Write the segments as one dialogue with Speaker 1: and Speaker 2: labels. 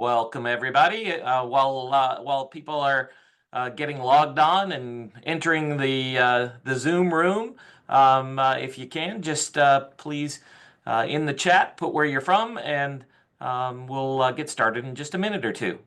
Speaker 1: Welcome, everybody. While people are getting logged on and entering the Zoom room, if you can, just please in the chat put where you're from, and we'll get started in just a minute or two.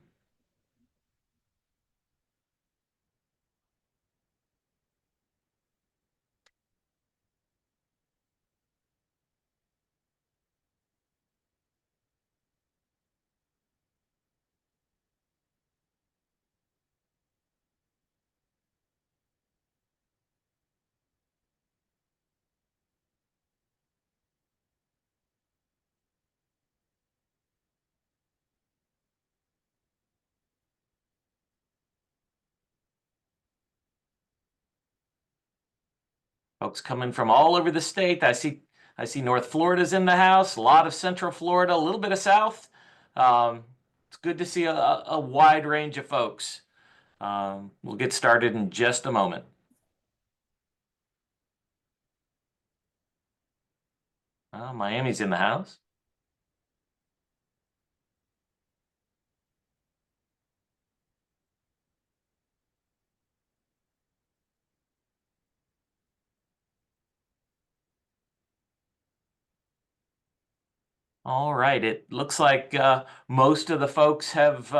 Speaker 1: Folks coming from all over the state. I see North Florida's in the house, a lot of Central Florida, a little bit of South. Um, it's good to see a wide range of folks. We'll get started in just a moment. Miami's in the house. All right. It looks like most of the folks have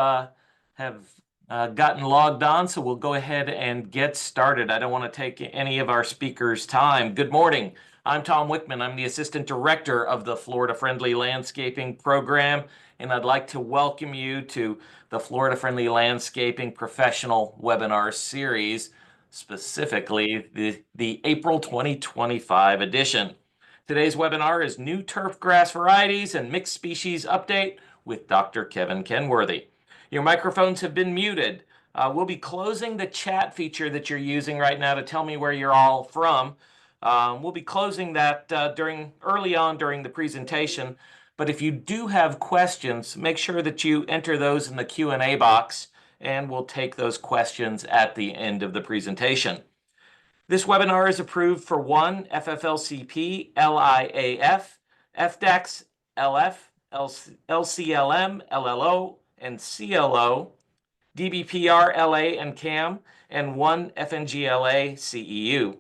Speaker 1: gotten logged on, so we'll go ahead and get started. I don't want to take any of our speakers' time. Good morning. I'm Tom Wickman. I'm the Assistant Director of the Florida Friendly Landscaping Program, and I'd like to welcome you to the Florida Friendly Landscaping Professional Webinar Series, specifically the April 2025 edition. Today's webinar is New Turfgrass Varieties and Mixed Species Update with Dr. Kevin Kenworthy. Your microphones have been muted. We'll be closing the chat feature that you're using right now to tell me where you're all from. We'll be closing that early on during the presentation. But if you do have questions, make sure that you enter those in the Q&A box, and we'll take those questions at the end of the presentation. This webinar is approved for 1 FFLCP, LIAF, FDEX, LF, LCLM, LLO, and CLO, DBPR, LA, and CAM, and 1 FNGLA, CEU.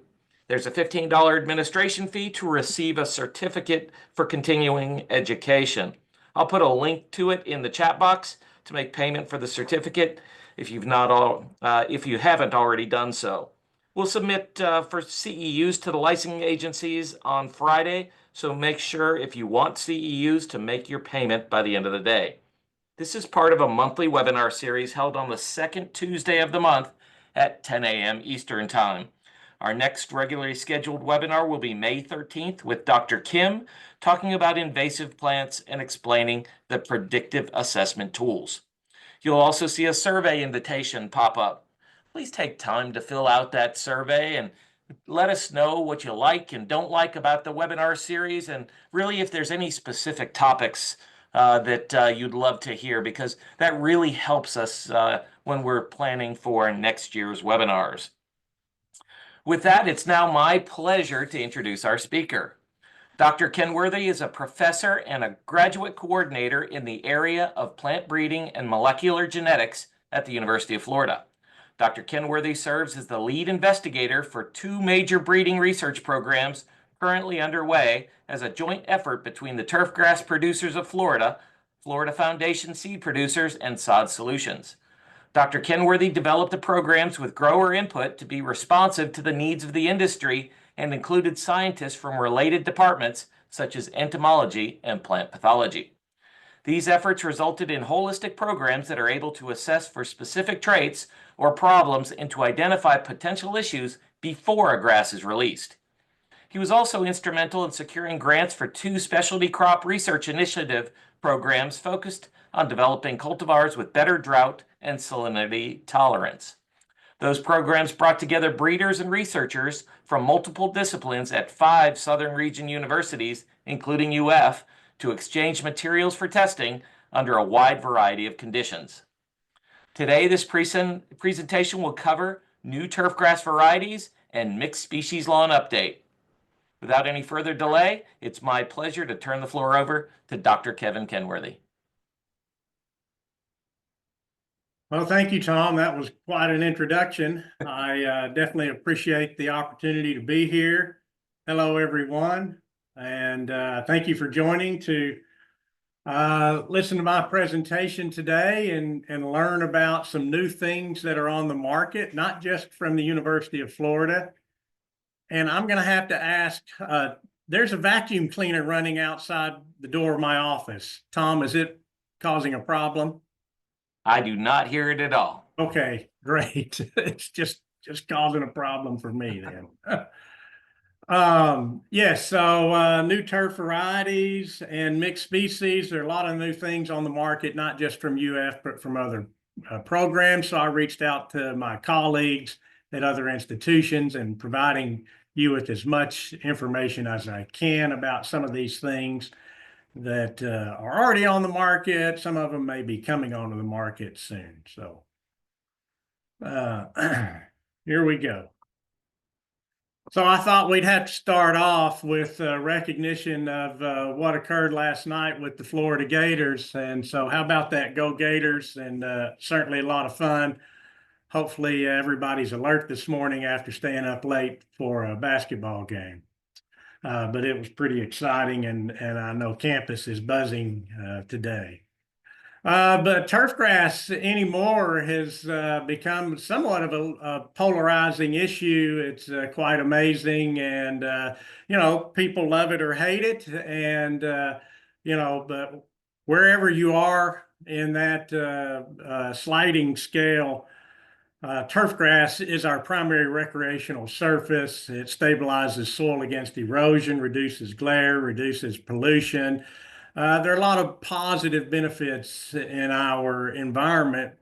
Speaker 1: There's a $15 administration fee to receive a certificate for continuing education. I'll put a link to it in the chat box to make payment for the certificate if you haven't already done so. We'll submit for CEUs to the licensing agencies on Friday, so make sure if you want CEUs to make your payment by the end of the day. This is part of a monthly webinar series held on the second Tuesday of the month at 10 a.m. Eastern Time. Our next regularly scheduled webinar will be May 13th with Dr. Kim, talking about invasive plants and explaining the predictive assessment tools. You'll also see a survey invitation pop up. Please take time to fill out that survey and let us know what you like and don't like about the webinar series, and really if there's any specific topics that you'd love to hear, because that really helps us when we're planning for next year's webinars. With that, it's now my pleasure to introduce our speaker. Dr. Kenworthy is a professor and a graduate coordinator in the area of plant breeding and molecular genetics at the University of Florida. Dr. Kenworthy serves as the lead investigator for 2 major breeding research programs currently underway as a joint effort between the Turfgrass Producers of Florida, Florida Foundation Seed Producers, and Sod Solutions. Dr. Kenworthy developed the programs with grower input to be responsive to the needs of the industry and included scientists from related departments such as entomology and plant pathology. These efforts resulted in holistic programs that are able to assess for specific traits or problems and to identify potential issues before a grass is released. He was also instrumental in securing grants for 2 specialty crop research initiative programs focused on developing cultivars with better drought and salinity tolerance. Those programs brought together breeders and researchers from multiple disciplines at 5 Southern Region universities, including UF, to exchange materials for testing under a wide variety of conditions. Today, this presentation will cover new turfgrass varieties and mixed species lawn update. Without any further delay, it's my pleasure to turn the floor over to Dr. Kevin Kenworthy.
Speaker 2: Well, thank you, Tom. That was quite an introduction. I definitely appreciate the opportunity to be here. Hello, everyone, and thank you for joining to listen to my presentation today and learn about some new things that are on the market, not just from the University of Florida. And I'm going to have to ask, there's a vacuum cleaner running outside the door of my office. Tom, is it causing a problem?
Speaker 1: I do not hear it at all.
Speaker 2: Okay, great. It's just causing a problem for me then. Yes, so new turf varieties and mixed species. There are a lot of new things on the market, not just from UF, but from other programs. So I reached out to my colleagues at other institutions and providing you with as much information as I can about some of these things that are already on the market. Some of them may be coming onto the market soon. So here we go. So I thought we'd have to start off with recognition of what occurred last night with the Florida Gators. And so how about that? Go Gators, and certainly a lot of fun. Hopefully everybody's alert this morning after staying up late for a basketball game. But it was pretty exciting, and I know campus is buzzing today. But turfgrass anymore has become somewhat of a polarizing issue. It's quite amazing, and people love it or hate it. And but wherever you are in that sliding scale, turfgrass is our primary recreational surface. It stabilizes soil against erosion, reduces glare, reduces pollution. There are a lot of positive benefits in our environment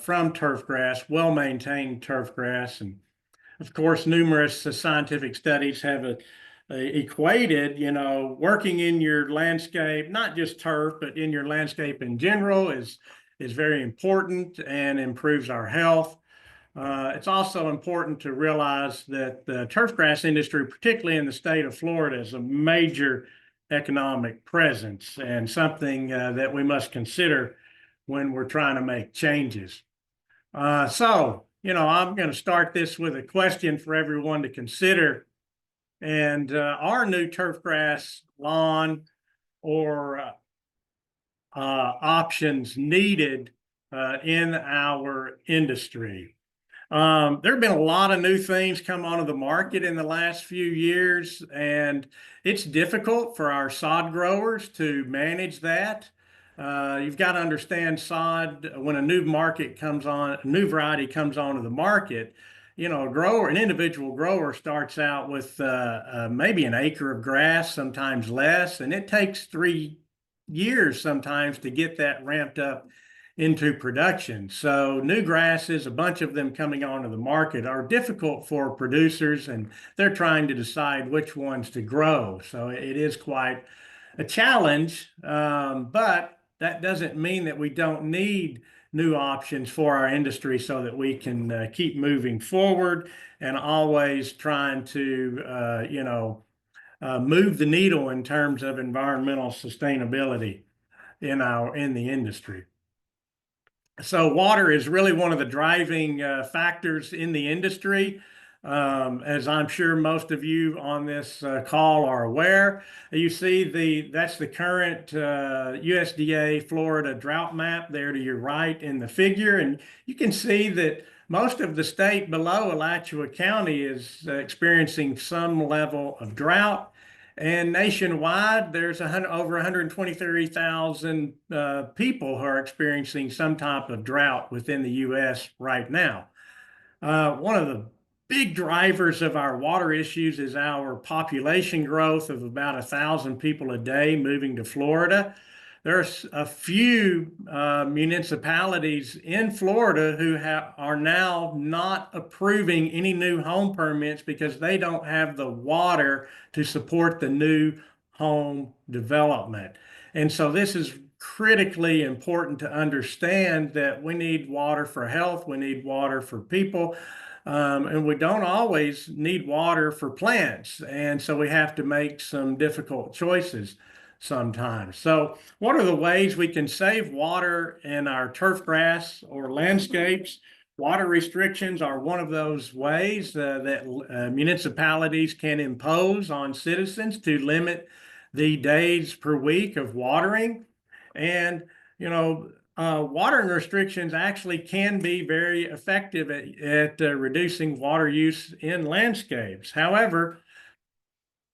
Speaker 2: from turfgrass, well-maintained turfgrass. And of course, numerous scientific studies have equated, working in your landscape, not just turf, but in your landscape in general is very important and improves our health. It's also important to realize that the turfgrass industry, particularly in the state of Florida, is a major economic presence and something that we must consider when we're trying to make changes. I'm going to start this with a question for everyone to consider. And are new turfgrass lawn or options needed in our industry? There have been a lot of new things come onto the market in the last few years, and it's difficult for our sod growers to manage that. You've got to understand sod, when a new new variety comes onto the market, an individual grower starts out with maybe an acre of grass, sometimes less, and it takes 3 years sometimes to get that ramped up into production. So new grasses, a bunch of them coming onto the market, are difficult for producers, and they're trying to decide which ones to grow. So it is quite a challenge, but that doesn't mean that we don't need new options for our industry so that we can keep moving forward and always trying to, move the needle in terms of environmental sustainability in the industry. So water is really one of the driving factors in the industry. As I'm sure most of you on this call are aware, you see that's the current USDA Florida drought map there to your right in the figure. And you can see that most of the state below Alachua County is experiencing some level of drought. And nationwide, there's over 123,000 people who are experiencing some type of drought within the U.S. right now. One of the big drivers of our water issues is our population growth of about 1,000 people a day moving to Florida. There's a few municipalities in Florida who are now not approving any new home permits because they don't have the water to support the new home development. And so this is critically important to understand that we need water for health, we need water for people, and we don't always need water for plants. And so we have to make some difficult choices. sometimes. So what are the ways we can save water in our turf grass or landscapes? Water restrictions are one of those ways that municipalities can impose on citizens to limit the days per week of watering. And, watering restrictions actually can be very effective at reducing water use in landscapes. However,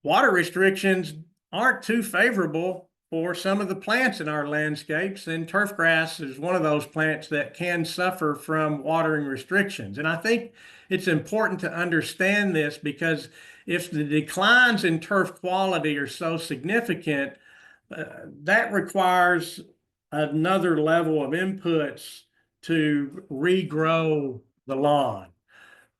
Speaker 2: water restrictions aren't too favorable for some of the plants in our landscapes, and turfgrass is one of those plants that can suffer from watering restrictions. And I think it's important to understand this because if the declines in turf quality are so significant, that requires another level of inputs to regrow the lawn.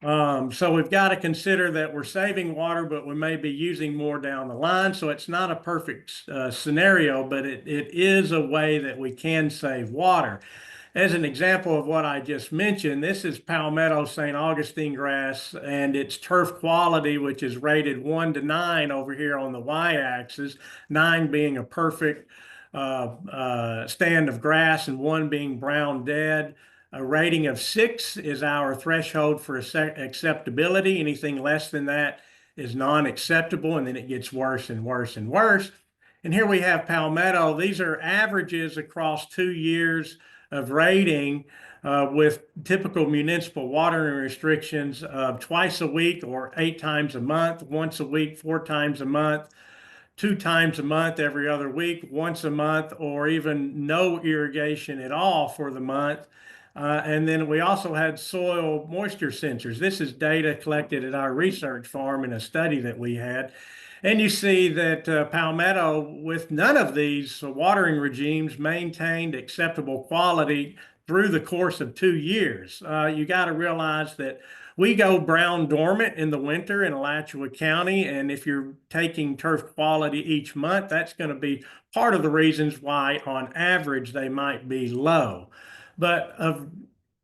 Speaker 2: So we've got to consider that we're saving water, but we may be using more down the line. So it's not a perfect scenario, but it is a way that we can save water. As an example of what I just mentioned, this is Palmetto St. Augustine grass and its turf quality, which is rated 1 to 9 over here on the y-axis, 9 being a perfect stand of grass and 1 being brown dead. A rating of 6 is our threshold for acceptability. Anything less than that is non-acceptable, and then it gets worse and worse and worse. And here we have Palmetto. These are averages across 2 years of rating with typical municipal watering restrictions of twice a week or 8 times a month, once a week, 4 times a month, 2 times a month, every other week, once a month, or even no irrigation at all for the month. And then we also had soil moisture sensors. This is data collected at our research farm in a study that we had. And you see that Palmetto, with none of these watering regimes, maintained acceptable quality through the course of 2 years. You got to realize that we go brown dormant in the winter in Alachua County, and if you're taking turf quality each month, that's going to be part of the reasons why, on average, they might be low. But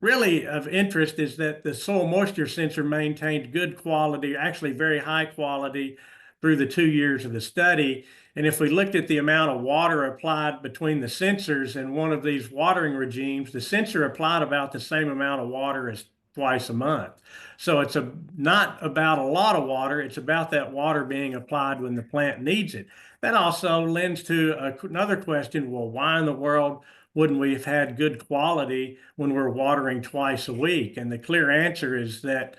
Speaker 2: really of interest is that the soil moisture sensor maintained good quality, actually very high quality, through the 2 years of the study. And if we looked at the amount of water applied between the sensors and one of these watering regimes, the sensor applied about the same amount of water as twice a month. So it's not about a lot of water, it's about that water being applied when the plant needs it. That also lends to another question, well, why in the world wouldn't we have had good quality when we're watering twice a week? And the clear answer is that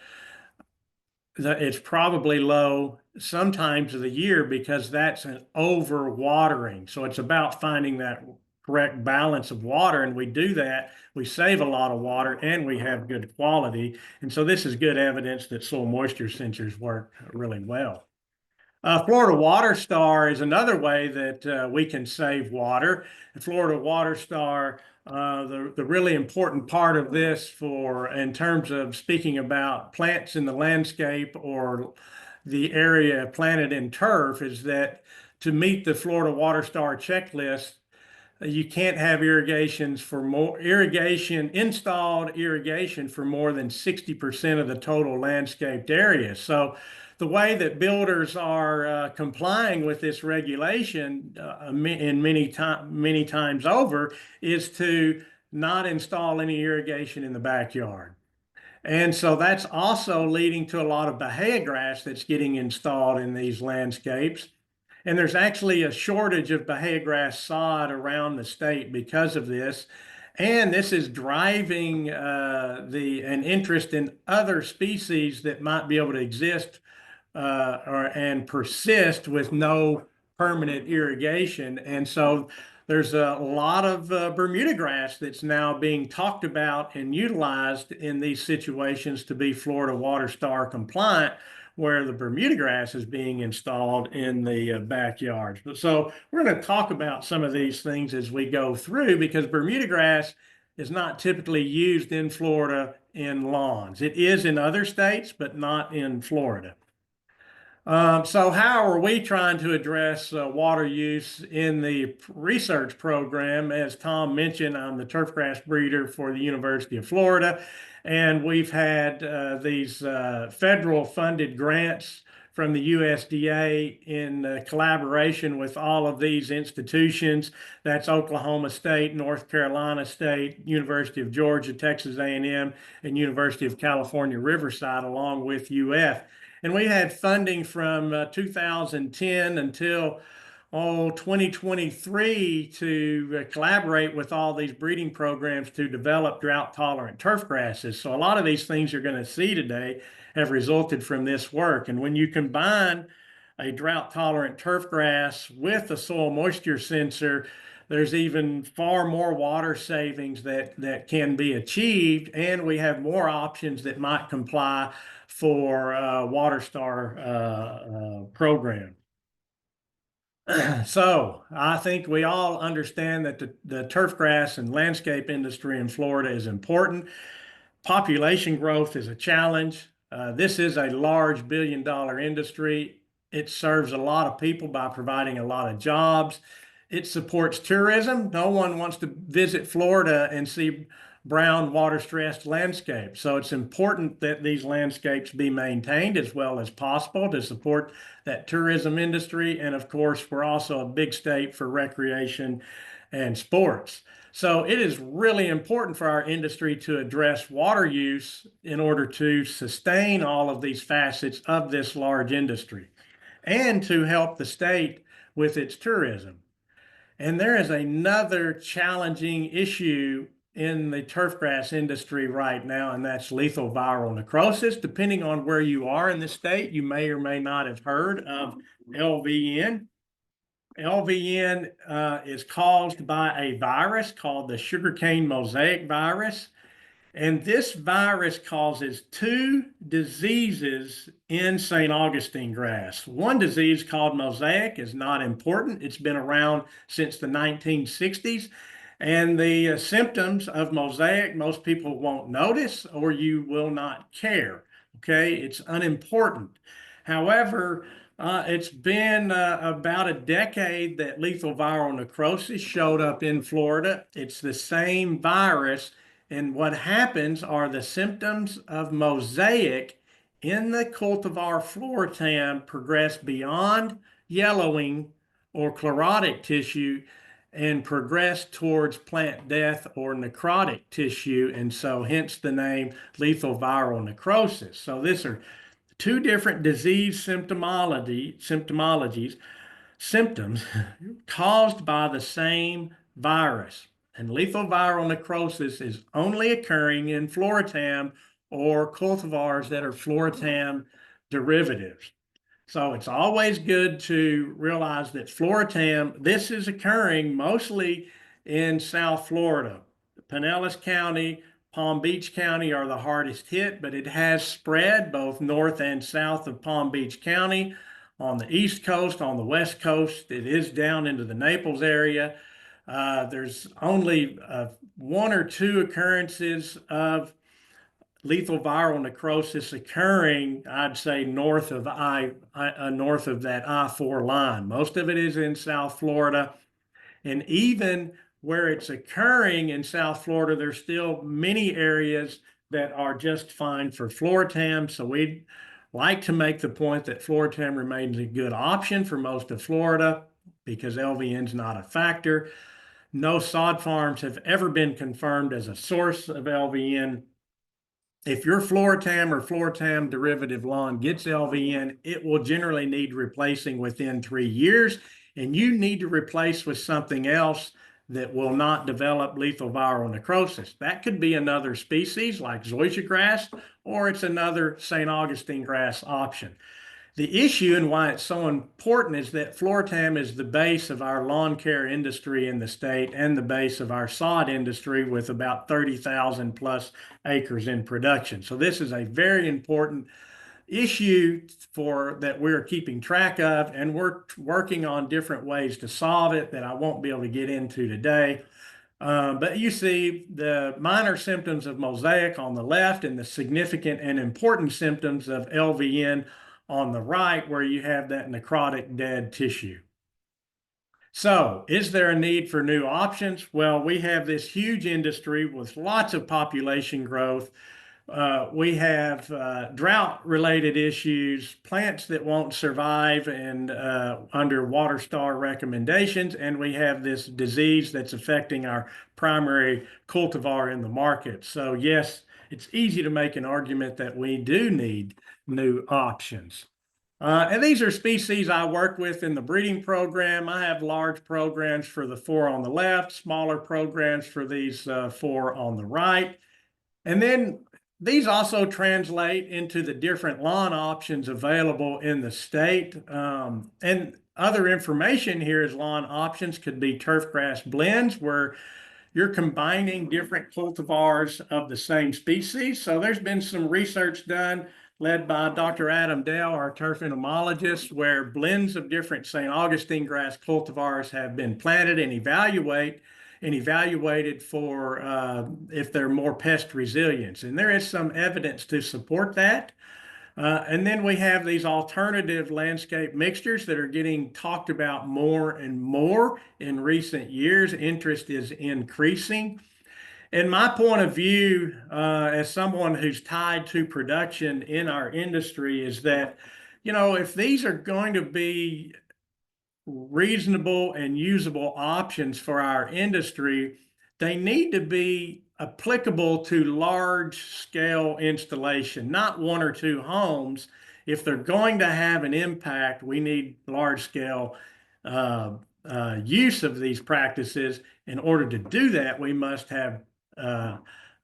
Speaker 2: it's probably low sometimes of the year because that's an over watering. So it's about finding that correct balance of water, and we do that, we save a lot of water and we have good quality. And so this is good evidence that soil moisture sensors work really well. Florida Water Star is another way that we can save water. The Florida Water Star, the really important part of this in terms of speaking about plants in the landscape or the area planted in turf, is that to meet the Florida Water Star checklist, you can't have installed irrigation for more than 60% of the total landscaped area. So the way that builders are complying with this regulation many times over is to not install any irrigation in the backyard. And so that's also leading to a lot of bahia grass that's getting installed in these landscapes. And there's actually a shortage of bahia grass sod around the state because of this. And this is driving an interest in other species that might be able to exist and persist with no permanent irrigation. And so there's a lot of Bermuda grass that's now being talked about and utilized in these situations to be Florida Water Star compliant, where the Bermuda grass is being installed in the backyards. So we're going to talk about some of these things as we go through, because Bermuda grass is not typically used in Florida in lawns. It is in other states, but not in Florida. So how are we trying to address water use in the research program? As Tom mentioned, I'm the turfgrass breeder for the University of Florida, and we've had these federal funded grants from the USDA in collaboration with all of these institutions. That's Oklahoma State, North Carolina State, University of Georgia, Texas A&M, and University of California, Riverside, along with UF. And we had funding from 2010 until 2023 to collaborate with all these breeding programs to develop drought-tolerant turf grasses. So a lot of these things you're going to see today have resulted from this work. And when you combine a drought-tolerant turf grass with a soil moisture sensor, there's even far more water savings that can be achieved, and we have more options that might comply for WaterStar program. So I think we all understand that the turfgrass and landscape industry in Florida is important. Population growth is a challenge. This is a large billion-dollar industry. It serves a lot of people by providing a lot of jobs. It supports tourism. No one wants to visit Florida and see brown, water-stressed landscapes. So it's important that these landscapes be maintained as well as possible to support that tourism industry. And of course, we're also a big state for recreation and sports. So it is really important for our industry to address water use in order to sustain all of these facets of this large industry and to help the state with its tourism. And there is another challenging issue in the turfgrass industry right now, and that's lethal viral necrosis. Depending on where you are in the state, you may or may not have heard of LVN. LVN is caused by a virus called the sugarcane mosaic virus. And this virus causes two diseases in St. Augustine grass. One disease called mosaic is not important. It's been around since the 1960s. And the symptoms of mosaic, most people won't notice or you will not care. Okay, it's unimportant. However, it's been about a decade that lethal viral necrosis showed up in Florida. It's the same virus. And what happens are the symptoms of mosaic in the cultivar Floritam progress beyond yellowing or chlorotic tissue and progress towards plant death or necrotic tissue. And so hence the name lethal viral necrosis. So these are two different disease symptoms caused by the same virus. And lethal viral necrosis is only occurring in Floritam or cultivars that are Floritam derivatives. So it's always good to realize that Floritam, this is occurring mostly in South Florida. Pinellas County, Palm Beach County are the hardest hit, but it has spread both north and south of Palm Beach County. On the East Coast, on the West Coast, it is down into the Naples area. There's only one or two occurrences of lethal viral necrosis occurring, I'd say, north of that I-4 line. Most of it is in South Florida. And even where it's occurring in South Florida, there's still many areas that are just fine for Floritam. So we'd like to make the point that Floritam remains a good option for most of Florida because LVN is not a factor. No sod farms have ever been confirmed as a source of LVN. If your Floritam or Floritam derivative lawn gets LVN, it will generally need replacing within 3 years, and you need to replace with something else that will not develop lethal viral necrosis. That could be another species like zoysia grass, or it's another St. Augustine grass option. The issue and why it's so important is that Floritam is the base of our lawn care industry in the state and the base of our sod industry with about 30,000 plus acres in production. So this is a very important issue that we're keeping track of, and we're working on different ways to solve it that I won't be able to get into today. But you see the minor symptoms of mosaic on the left and the significant and important symptoms of LVN on the right, where you have that necrotic dead tissue. So is there a need for new options? Well, we have this huge industry with lots of population growth. We have drought-related issues, plants that won't survive and under water star recommendations, and we have this disease that's affecting our primary cultivar in the market. So yes, it's easy to make an argument that we do need new options. And these are species I work with in the breeding program. I have large programs for the four on the left, smaller programs for these four on the right. And then these also translate into the different lawn options available in the state. And other information here is lawn options could be turfgrass blends, where you're combining different cultivars of the same species. So there's been some research done led by Dr. Adam Dale, our turf entomologist, where blends of different St. Augustine grass cultivars have been planted and evaluated for if they're more pest resilience. And there is some evidence to support that. And then we have these alternative landscape mixtures that are getting talked about more and more in recent years. Interest is increasing. In my point of view, as someone who's tied to production in our industry, is that, if these are going to be reasonable and usable options for our industry, they need to be applicable to large scale installation, not one or two homes. If they're going to have an impact, we need large scale use of these practices. In order to do that, we must have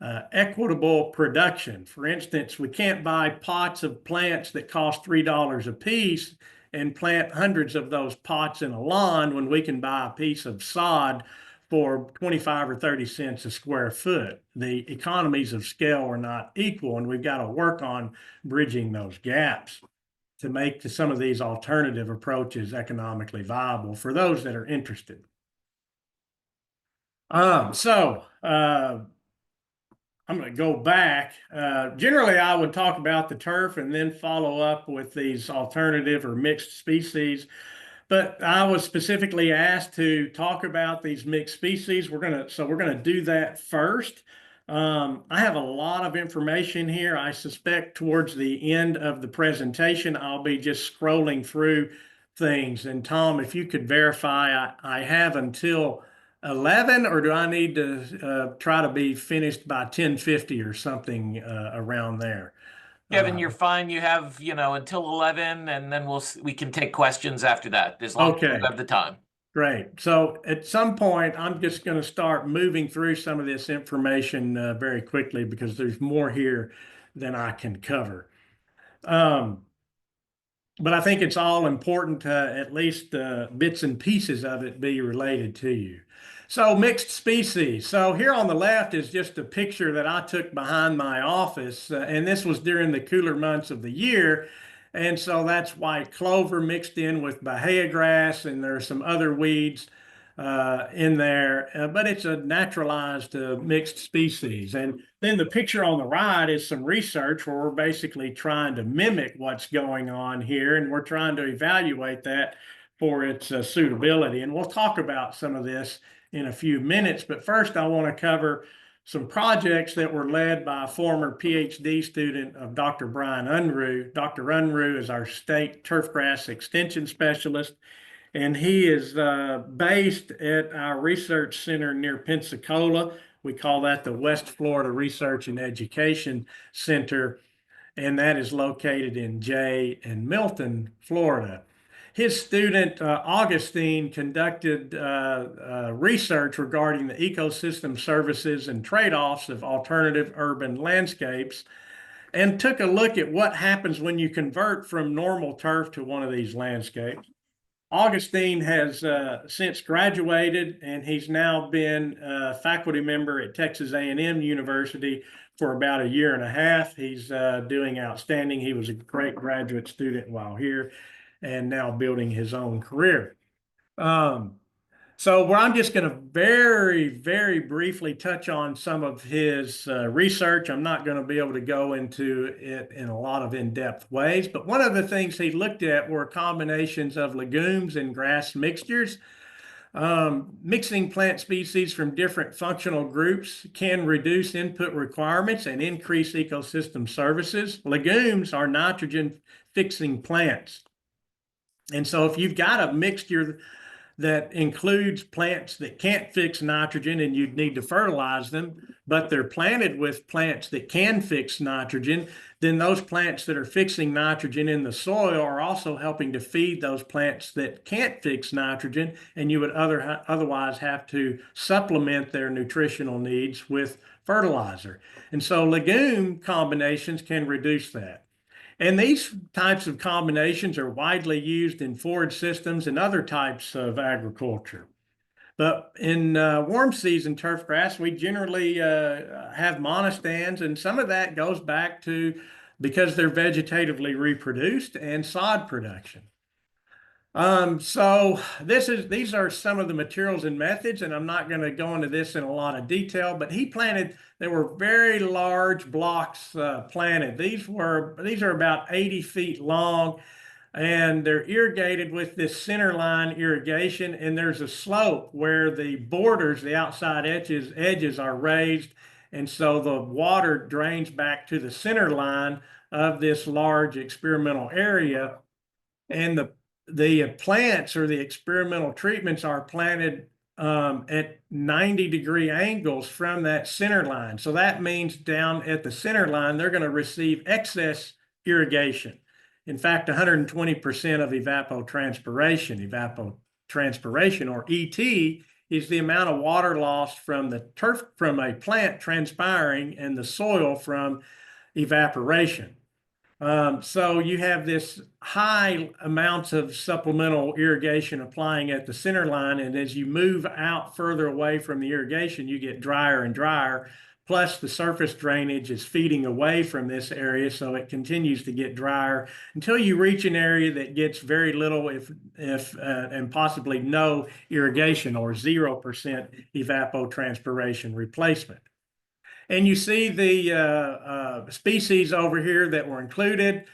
Speaker 2: equitable production. For instance, we can't buy pots of plants that cost $3 a piece and plant hundreds of those pots in a lawn when we can buy a piece of sod for 25 or 30 cents a square foot. The economies of scale are not equal, and we've got to work on bridging those gaps to make some of these alternative approaches economically viable for those that are interested. I'm going to go back. Generally, I would talk about the turf and then follow up with these alternative or mixed species. But I was specifically asked to talk about these mixed species. We're going to do that first. I have a lot of information here. I suspect towards the end of the presentation, I'll be just scrolling through things. And Tom, if you could verify, I have until 11, or do I need to try to be finished by 10:50 or something around there?
Speaker 1: Kevin, you're fine. You have, until 11, and then we can take questions after that, as long as
Speaker 2: Okay,
Speaker 1: you have the time.
Speaker 2: great. So at some point, I'm just going to start moving through some of this information very quickly because there's more here than I can cover. But I think it's all important to at least bits and pieces of it be related to you. So mixed species. So here on the left is just a picture that I took behind my office, and this was during the cooler months of the year. And so that's white clover mixed in with bahia grass, and there are some other weeds in there, but it's a naturalized mixed species. And then the picture on the right is some research where we're basically trying to mimic what's going on here, and we're trying to evaluate that for its suitability. And we'll talk about some of this in a few minutes, but first I want to cover some projects that were led by a former PhD student of Dr. Brian Unruh. Dr. Unruh is our state turfgrass extension specialist, and he is based at our research center near Pensacola. We call that the West Florida Research and Education Center, and that is located in Jay and Milton, Florida. His student, Augustine, conducted research regarding the ecosystem services and trade-offs of alternative urban landscapes, and took a look at what happens when you convert from normal turf to one of these landscapes. Augustine has since graduated, and he's now been a faculty member at Texas A&M University for about a year and a half. He's doing outstanding. He was a great graduate student while here and now building his own career. So I'm just going to very, very briefly touch on some of his research. I'm not going to be able to go into it in a lot of in-depth ways, but one of the things he looked at were combinations of legumes and grass mixtures. Mixing plant species from different functional groups can reduce input requirements and increase ecosystem services. Legumes are nitrogen fixing plants. And so if you've got a mixture that includes plants that can't fix nitrogen and you'd need to fertilize them, but they're planted with plants that can fix nitrogen, then those plants that are fixing nitrogen in the soil are also helping to feed those plants that can't fix nitrogen, and you would otherwise have to supplement their nutritional needs with fertilizer. And so legume combinations can reduce that. And these types of combinations are widely used in forage systems and other types of agriculture. But in warm season turfgrass, we generally have monostands, and some of that goes back to because they're vegetatively reproduced and sod production. So these are some of the materials and methods, and I'm not going to go into this in a lot of detail, but there were very large blocks planted. These are about 80 feet long, and they're irrigated with this center line irrigation, and there's a slope where the borders, the outside edges are raised, and so the water drains back to the center line of this large experimental area. And the plants or the experimental treatments are planted at 90-degree angles from that center line. So that means down at the center line, they're going to receive excess irrigation. In fact, 120% of evapotranspiration. Evapotranspiration, or ET, is the amount of water lost from a plant transpiring in the soil from evaporation. So you have this high amounts of supplemental irrigation applying at the center line, and as you move out further away from the irrigation, you get drier and drier. Plus, the surface drainage is feeding away from this area, so it continues to get drier until you reach an area that gets very little, and possibly no irrigation, or 0% evapotranspiration replacement. And you see the species over here that were included,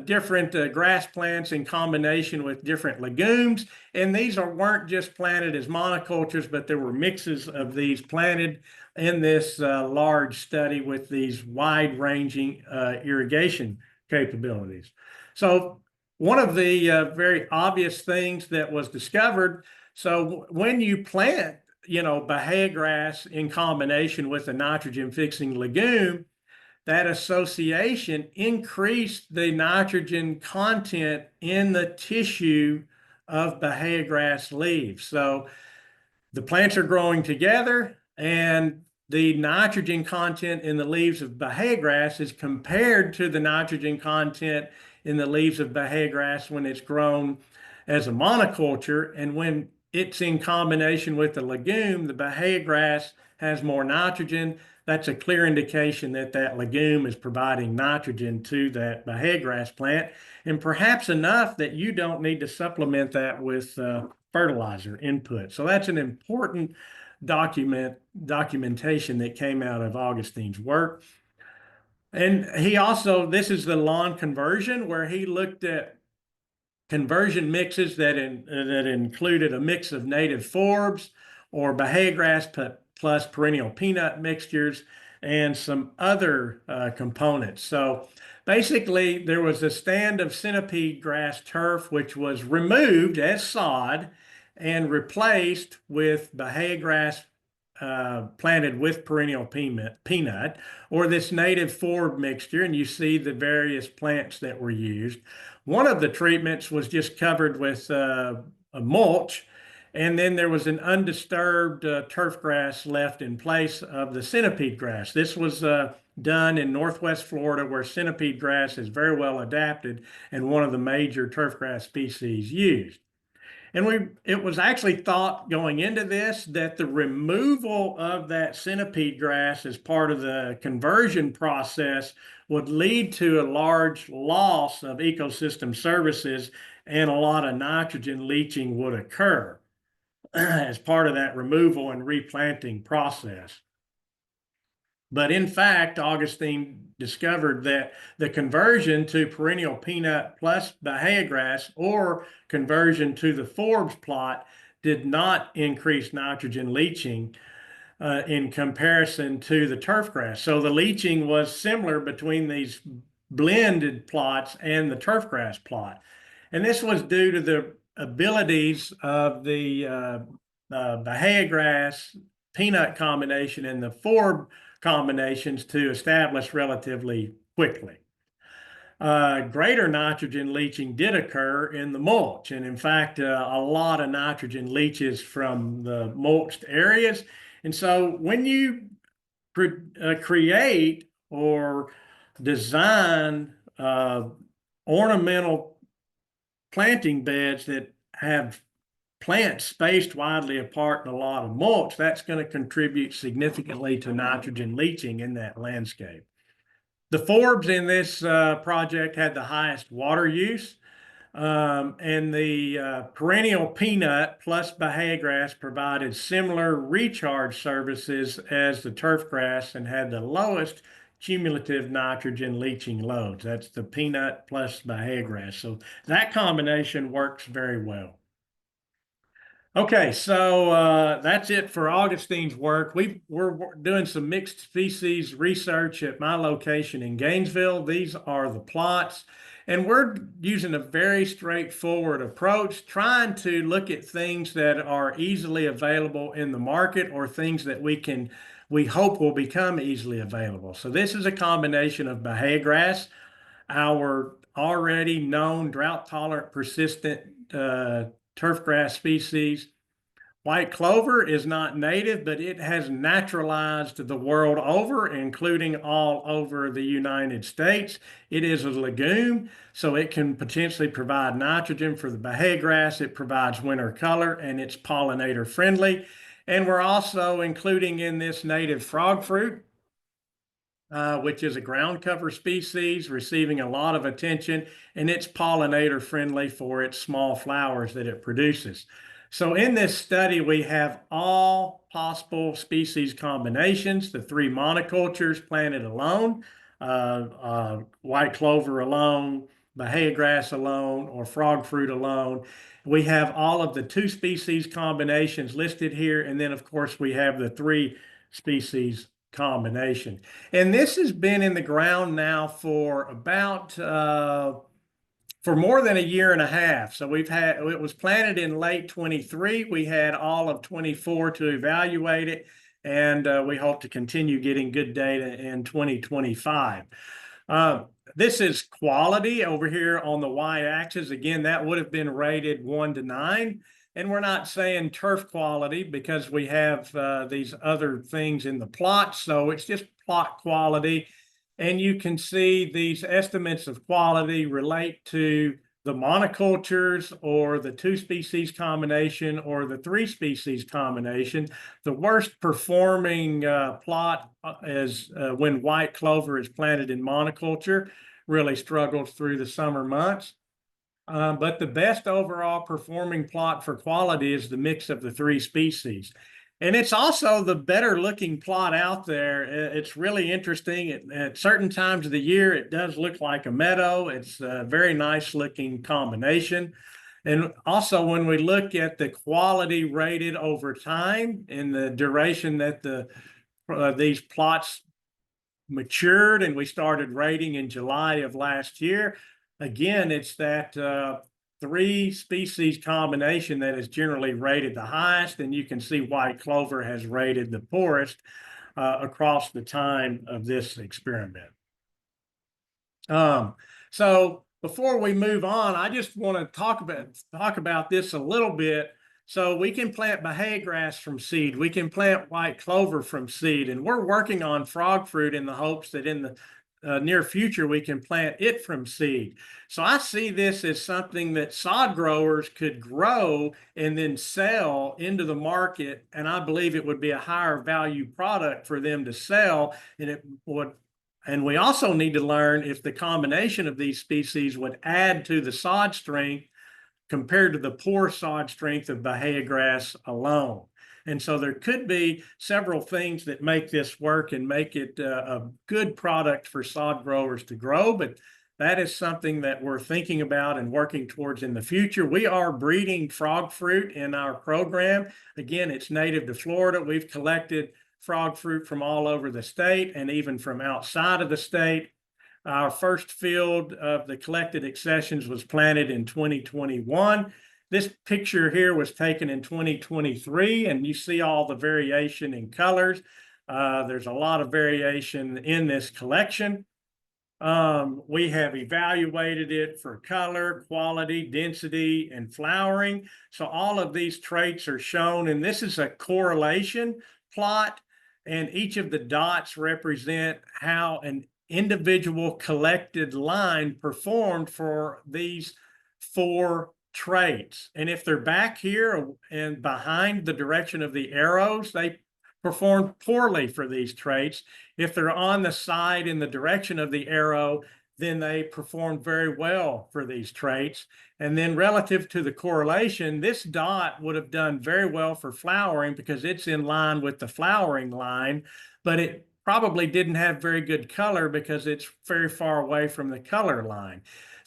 Speaker 2: different grass plants in combination with different legumes. And these weren't just planted as monocultures, but there were mixes of these planted in this large study with these wide-ranging irrigation capabilities. So one of the very obvious things that was discovered, so when you plant Bahia grass in combination with a nitrogen fixing legume, that association increased the nitrogen content in the tissue of Bahia grass leaves. So the plants are growing together, and the nitrogen content in the leaves of Bahia grass is compared to the nitrogen content in the leaves of Bahia grass when it's grown as a monoculture. And when it's in combination with the legume, the Bahia grass has more nitrogen. That's a clear indication that that legume is providing nitrogen to that Bahia grass plant, and perhaps enough that you don't need to supplement that with fertilizer input. So that's an important documentation that came out of Augustine's work. And this is the lawn conversion, where he looked at conversion mixes that included a mix of native forbs or Bahia grass plus perennial peanut mixtures and some other components. So basically, there was a stand of centipede grass turf which was removed as sod and replaced with Bahia grass planted with perennial peanut, or this native forb mixture, and you see the various plants that were used. One of the treatments was just covered with a mulch, and then there was an undisturbed turf grass left in place of the centipede grass. This was done in Northwest Florida, where centipede grass is very well adapted and one of the major turf grass species used. And it was actually thought going into this that the removal of that centipede grass as part of the conversion process would lead to a large loss of ecosystem services, and a lot of nitrogen leaching would occur as part of that removal and replanting process. But in fact, Augustine discovered that the conversion to perennial peanut plus Bahia grass, or conversion to the forbs plot, did not increase nitrogen leaching in comparison to the turfgrass. So the leaching was similar between these blended plots and the turfgrass plot. And this was due to the abilities of the Bahia grass peanut combination and the forb combinations to establish relatively quickly. Greater nitrogen leaching did occur in the mulch. And in fact, a lot of nitrogen leaches from the mulched areas. And so when you create or design ornamental planting beds that have plants spaced widely apart in a lot of mulch, that's going to contribute significantly to nitrogen leaching in that landscape. The forbs in this project had the highest water use, and the perennial peanut plus Bahia grass provided similar recharge services as the turfgrass and had the lowest cumulative nitrogen leaching loads. That's the peanut plus Bahia grass. So that combination works very well. Okay, so that's it for Augustine's work. We're doing some mixed species research at my location in Gainesville. These are the plots, and we're using a very straightforward approach, trying to look at things that are easily available in the market or things that we hope will become easily available. So this is a combination of Bahia grass, our already known drought-tolerant, persistent turfgrass species. White clover is not native, but it has naturalized the world over, including all over the United States. It is a legume, so it can potentially provide nitrogen for the Bahia grass. It provides winter color, and it's pollinator friendly. And we're also including in this native frog fruit, which is a ground cover species receiving a lot of attention, and it's pollinator friendly for its small flowers that it produces. So in this study, we have all possible species combinations, the 3 monocultures planted alone, white clover alone, Bahia grass alone, or frog fruit alone. We have all of the 2 species combinations listed here, and then of course we have the 3 species combination. And this has been in the ground now for about for more than a year and a half. So it was planted in late 23. We had all of 24 to evaluate it, and we hope to continue getting good data in 2025. This is quality over here on the y-axis. Again, that would have been rated 1 to 9. And we're not saying turf quality because we have these other things in the plot. So it's just plot quality. And you can see these estimates of quality relate to the monocultures or the 2 species combination or the 3 species combination. The worst performing plot is when white clover is planted in monoculture, really struggles through the summer months. But the best overall performing plot for quality is the mix of the 3 species. And it's also the better looking plot out there. It's really interesting. At certain times of the year, it does look like a meadow. It's a very nice looking combination. And also when we look at the quality rated over time and the duration that these plots matured, and we started rating in July of last year, again, it's that 3 species combination that is generally rated the highest, and you can see white clover has rated the poorest across the time of this experiment. So before we move on, I just want to talk about this a little bit. So we can plant Bahia grass from seed. We can plant white clover from seed, and we're working on frog fruit in the hopes that in the near future, we can plant it from seed. So I see this as something that sod growers could grow and then sell into the market. And I believe it would be a higher value product for them to sell. And we also need to learn if the combination of these species would add to the sod strength compared to the poor sod strength of Bahia grass alone. And so there could be several things that make this work and make it a good product for sod growers to grow. But that is something that we're thinking about and working towards in the future. We are breeding frog fruit in our program. Again, it's native to Florida. We've collected frog fruit from all over the state and even from outside of the state. Our first field of the collected accessions was planted in 2021. This picture here was taken in 2023, and you see all the variation in colors. There's a lot of variation in this collection. We have evaluated it for color, quality, density, and flowering. So all of these traits are shown, and this is a correlation plot, and each of the dots represent how an individual collected line performed for these 4 traits. And if they're back here and behind the direction of the arrows, they performed poorly for these traits. If they're on the side in the direction of the arrow, then they performed very well for these traits. And then relative to the correlation, this dot would have done very well for flowering because it's in line with the flowering line, but it probably didn't have very good color because it's very far away from the color line.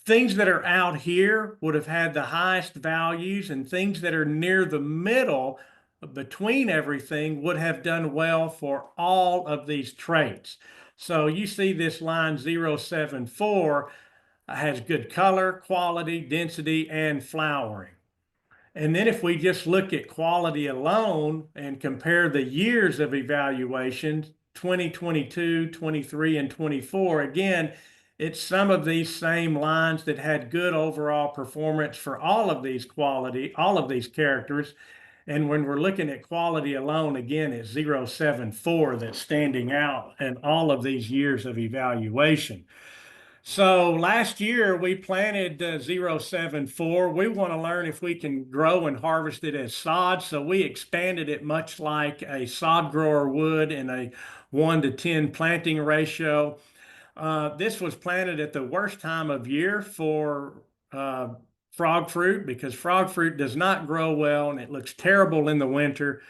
Speaker 2: Things that are out here would have had the highest values, and things that are near the middle between everything would have done well for all of these traits. So you see this line 074 has good color, quality, density, and flowering. And then if we just look at quality alone and compare the years of evaluation, 2022, 23, and 24, again, it's some of these same lines that had good overall performance for all of these characters. And when we're looking at quality alone, again, it's 074 that's standing out in all of these years of evaluation. So last year we planted 074. We want to learn if we can grow and harvest it as sod. So we expanded it much like a sod grower would in a 1-to-10 planting ratio. This was planted at the worst time of year for frog fruit, because frog fruit does not grow well and it looks terrible in the winter.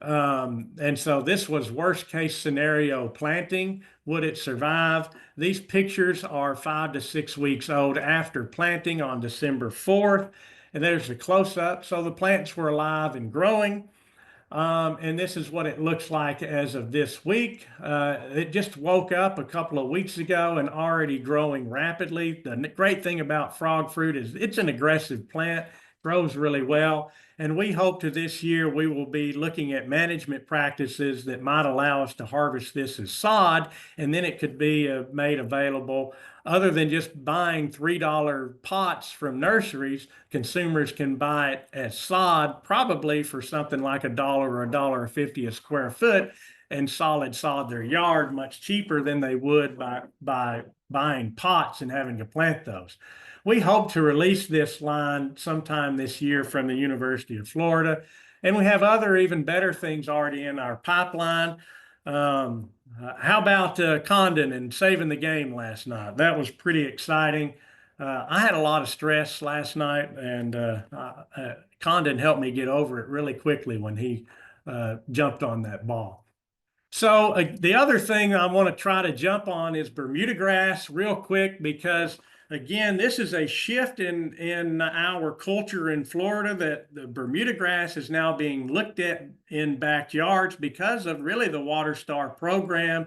Speaker 2: And so this was worst case scenario planting. Would it survive? These pictures are 5 to 6 weeks old after planting on December 4th. And there's a close up. So the plants were alive and growing. And this is what it looks like as of this week. It just woke up a couple of weeks ago and already growing rapidly. The great thing about frog fruit is it's an aggressive plant, grows really well. And we hope to this year we will be looking at management practices that might allow us to harvest this as sod, and then it could be made available. Other than just buying $3 pots from nurseries, consumers can buy it as sod, probably for something like $1 or $1.50 a square foot, and solid sod their yard much cheaper than they would by buying pots and having to plant those. We hope to release this line sometime this year from the University of Florida, and we have other even better things already in our pipeline. How about Condon and saving the game last night? That was pretty exciting. I had a lot of stress last night, and Condon helped me get over it really quickly when he jumped on that ball. So the other thing I want to try to jump on is Bermuda grass real quick, because again, this is a shift in our culture in Florida, that the Bermuda grass is now being looked at in backyards because of really the Water Star program.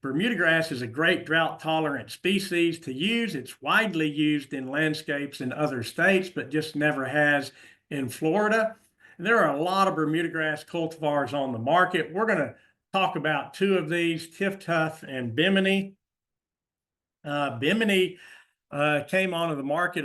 Speaker 2: Bermuda grass is a great drought tolerant species to use. It's widely used in landscapes in other states, but just never has in Florida. And there are a lot of Bermuda grass cultivars on the market. We're going to talk about 2 of these, Tiftuff and Bimini. Bimini came onto the market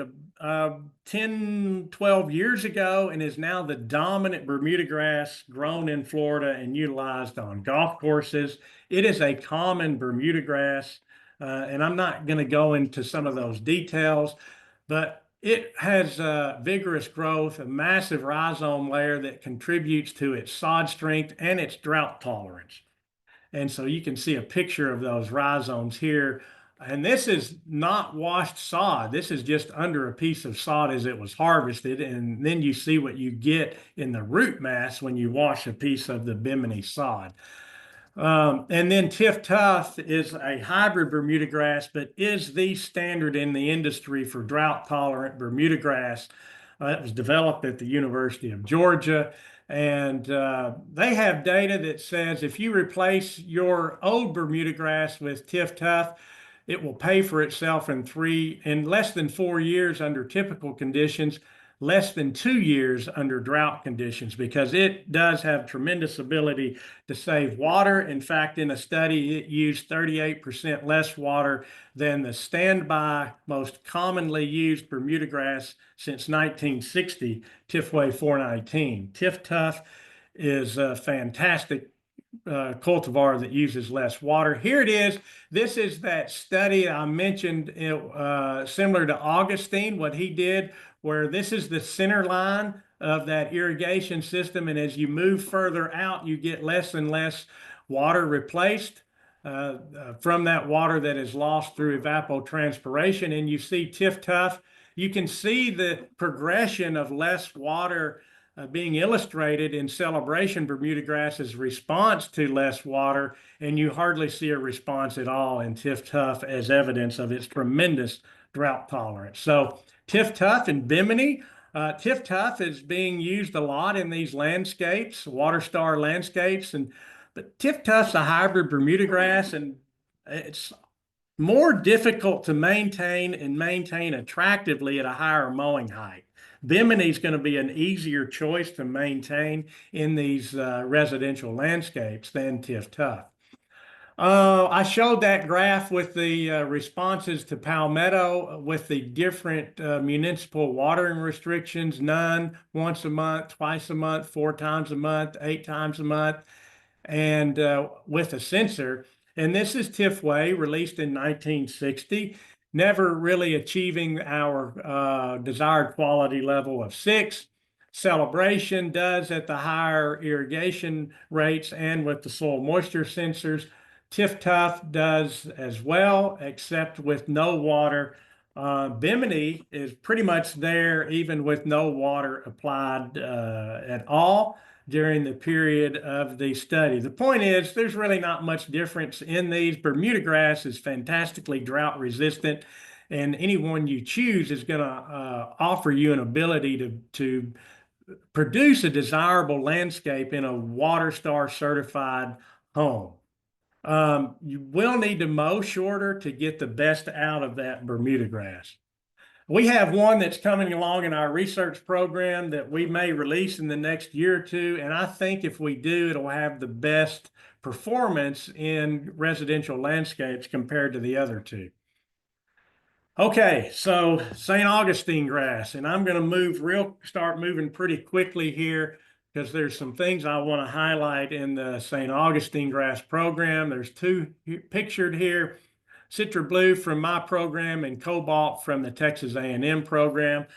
Speaker 2: 10, 12 years ago and is now the dominant Bermuda grass grown in Florida and utilized on golf courses. It is a common Bermuda grass, and I'm not going to go into some of those details, but it has vigorous growth, a massive rhizome layer that contributes to its sod strength and its drought tolerance. And so you can see a picture of those rhizomes here. And this is not washed sod. This is just under a piece of sod as it was harvested. And then you see what you get in the root mass when you wash a piece of the Bimini sod. And then Tiff Tough is a hybrid Bermuda grass, but is the standard in the industry for drought tolerant Bermuda grass. It was developed at the University of Georgia. And they have data that says if you replace your old Bermuda grass with Tiff Tough, it will pay for itself in less than 4 years under typical conditions, less than 2 years under drought conditions, because it does have tremendous ability to save water. In fact, in a study, it used 38% less water than the standby most commonly used Bermuda grass since 1960, Tiffway 419. Tiff Tough is a fantastic cultivar that uses less water. Here it is. This is that study I mentioned, similar to Augustine, what he did, where this is the center line of that irrigation system. And as you move further out, you get less and less water replaced from that water that is lost through evapotranspiration. And you see Tiff Tough, you can see the progression of less water being illustrated in Celebration Bermuda grass's response to less water, and you hardly see a response at all in Tiff Tough as evidence of its tremendous drought tolerance. So Tiff Tough and Bimini. Tiff Tough is being used a lot in these landscapes, water star landscapes, but Tiff Tough's a hybrid Bermuda grass, and it's more difficult to maintain and maintain attractively at a higher mowing height. Bimini is going to be an easier choice to maintain in these residential landscapes than Tiff Tough. I showed that graph with the responses to Palmetto with the different municipal watering restrictions: none, once a month, twice a month, 4 times a month, 8 times a month, and with a sensor. And this is Tiffway, released in 1960, never really achieving our desired quality level of 6. Celebration does at the higher irrigation rates and with the soil moisture sensors. Tiff Tough does as well, except with no water. Bimini is pretty much there even with no water applied at all during the period of the study. The point is, there's really not much difference in these. Bermuda grass is fantastically drought resistant, and any one you choose is going to offer you an ability to produce a desirable landscape in a Water Star certified home. You will need to mow shorter to get the best out of that Bermuda grass. We have one that's coming along in our research program that we may release in the next year or two. And I think if we do, it'll have the best performance in residential landscapes compared to the other two. Okay, so St. Augustine grass, and I'm going to start moving pretty quickly here because there's some things I want to highlight in the St. Augustine grass program. There's 2 pictured here. Citra Blue from my program and Cobalt from the Texas A&M program.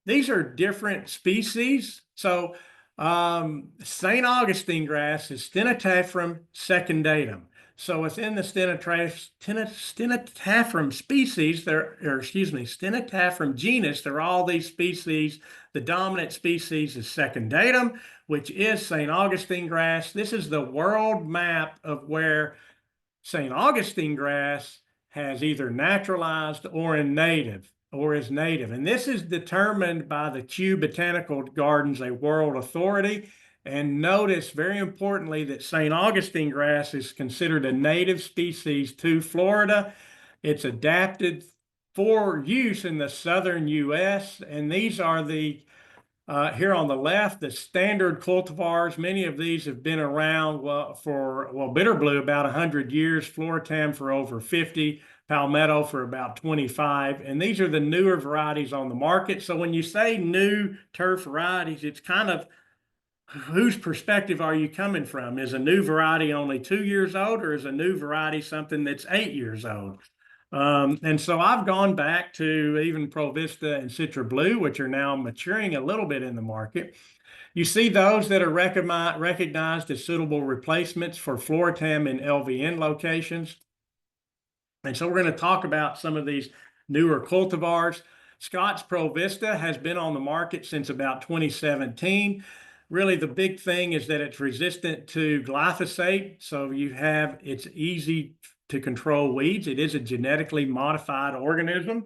Speaker 2: These are different species. So St. Augustine grass is Stenotaphyrum secundatum. So within the Stenotaphyrum species, Stenotaphyrum genus, there are all these species. The dominant species is secundatum, which is St. Augustine grass. This is the world map of where St. Augustine grass has either naturalized or is native. And this is determined by the Kew Botanical Gardens, a world authority. And notice, very importantly, that St. Augustine grass is considered a native species to Florida. It's adapted for use in the southern U.S. And these are the here on the left, the standard cultivars. Many of these have been around Bitter Blue about 100 years, Floritam for over 50, Palmetto for about 25. And these are the newer varieties on the market. So when you say new turf varieties, it's kind of whose perspective are you coming from? Is a new variety only 2 years old, or is a new variety something that's 8 years old? And so I've gone back to even Provista and Citra Blue, which are now maturing a little bit in the market. You see those that are recognized as suitable replacements for Floritam and LVN locations. And so we're going to talk about some of these newer cultivars. Scott's Provista has been on the market since about 2017. Really, the big thing is that it's resistant to glyphosate. So it's easy to control weeds. It is a genetically modified organism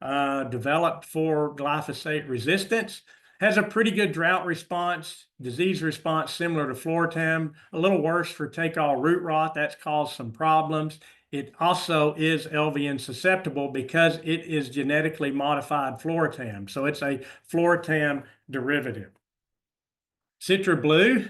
Speaker 2: developed for glyphosate resistance. Has a pretty good drought response, disease response similar to Floritam, a little worse for take-all root rot. That's caused some problems. It also is LVN susceptible because it is genetically modified Floritam. So it's a Floritam derivative. Citra Blue,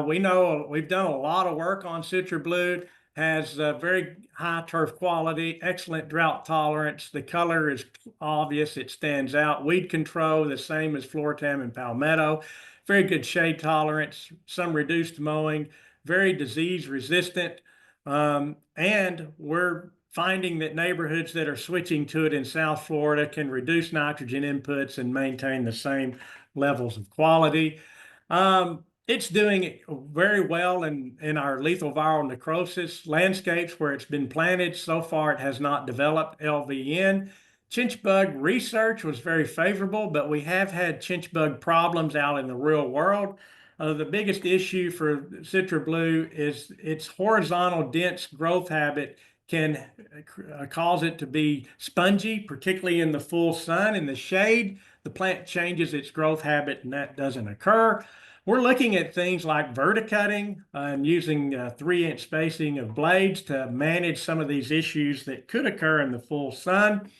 Speaker 2: we know we've done a lot of work on Citra Blue. Has very high turf quality, excellent drought tolerance. The color is obvious, it stands out. Weed control, the same as Floritam and Palmetto. Very good shade tolerance, some reduced mowing, very disease resistant. And we're finding that neighborhoods that are switching to it in South Florida can reduce nitrogen inputs and maintain the same levels of quality. It's doing very well in our lethal viral necrosis landscapes where it's been planted. So far, it has not developed LVN. Chinch bug research was very favorable, but we have had chinch bug problems out in the real world. The biggest issue for Citra Blue is its horizontal dense growth habit can cause it to be spongy, particularly in the full sun. In the shade, the plant changes its growth habit and that doesn't occur. We're looking at things like verticutting and using 3-inch spacing of blades to manage some of these issues that could occur in the full sun.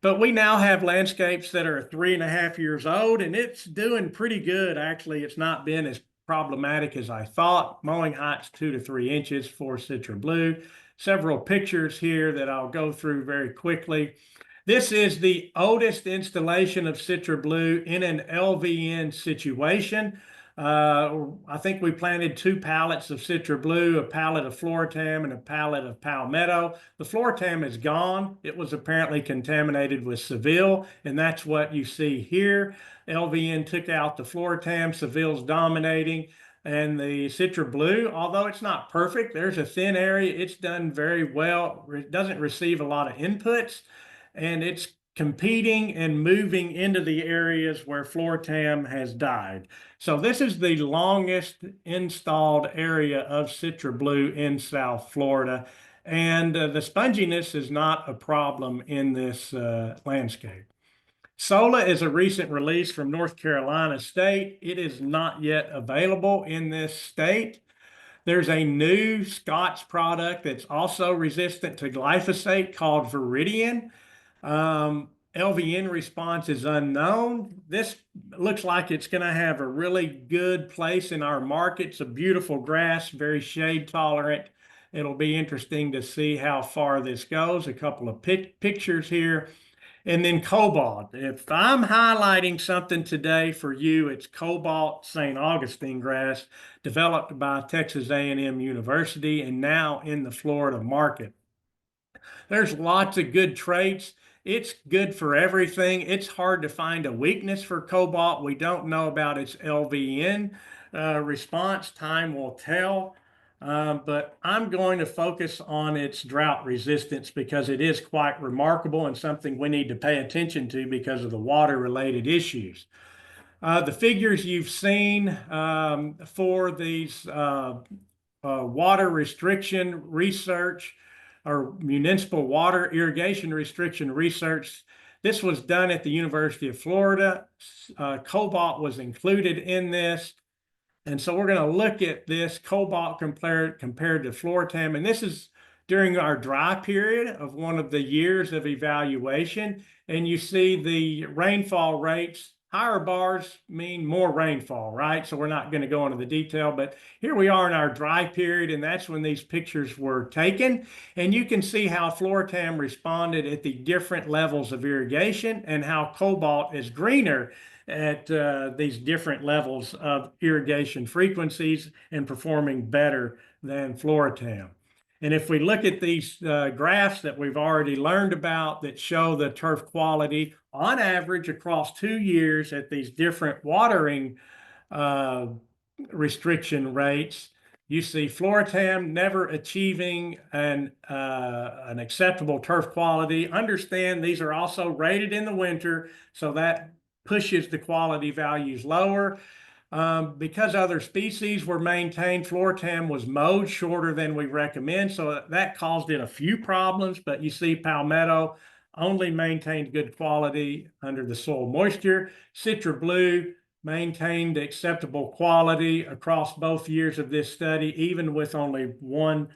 Speaker 2: But we now have landscapes that are 3.5 years old, and it's doing pretty good. Actually, it's not been as problematic as I thought. Mowing heights 2 to 3 inches for Citra Blue. Several pictures here that I'll go through very quickly. This is the oldest installation of Citra Blue in an LVN situation. I think we planted 2 pallets of Citra Blue, a pallet of Floritam, and a pallet of Palmetto. The Floritam is gone. It was apparently contaminated with Seville, and that's what you see here. LVN took out the Floritam, Seville's dominating, and the Citra Blue, although it's not perfect, there's a thin area. It's done very well. It doesn't receive a lot of inputs, and it's competing and moving into the areas where Floritam has died. So this is the longest installed area of Citra Blue in South Florida. And the sponginess is not a problem in this landscape. Sola is a recent release from North Carolina State. It is not yet available in this state. There's a new Scotch product that's also resistant to glyphosate called Viridian. LVN response is unknown. This looks like it's going to have a really good place in our market. It's a beautiful grass, very shade tolerant. It'll be interesting to see how far this goes. A couple of pictures here. And then cobalt. If I'm highlighting something today for you, it's cobalt St. Augustine grass developed by Texas A&M University and now in the Florida market. There's lots of good traits. It's good for everything. It's hard to find a weakness for cobalt. We don't know about its LVN response. Time will tell. But I'm going to focus on its drought resistance because it is quite remarkable and something we need to pay attention to because of the water-related issues. The figures you've seen for these water restriction research or municipal water irrigation restriction research. This was done at the University of Florida. Cobalt was included in this. And so we're going to look at this cobalt compared to Floritam. And this is during our dry period of one of the years of evaluation. And you see the rainfall rates. Higher bars mean more rainfall, right? So we're not going to go into the detail, but here we are in our dry period, and that's when these pictures were taken. And you can see how Floritam responded at the different levels of irrigation and how cobalt is greener at these different levels of irrigation frequencies and performing better than Floritam. And if we look at these graphs that we've already learned about that show the turf quality on average across 2 years at these different watering restriction rates, you see Floritam never achieving an acceptable turf quality. Understand these are also rated in the winter, so that pushes the quality values lower. Because other species were maintained, Floritam was mowed shorter than we recommend, so that caused it a few problems, but you see Palmetto only maintained good quality under the soil moisture. Citra Blue maintained acceptable quality across both years of this study, even with only one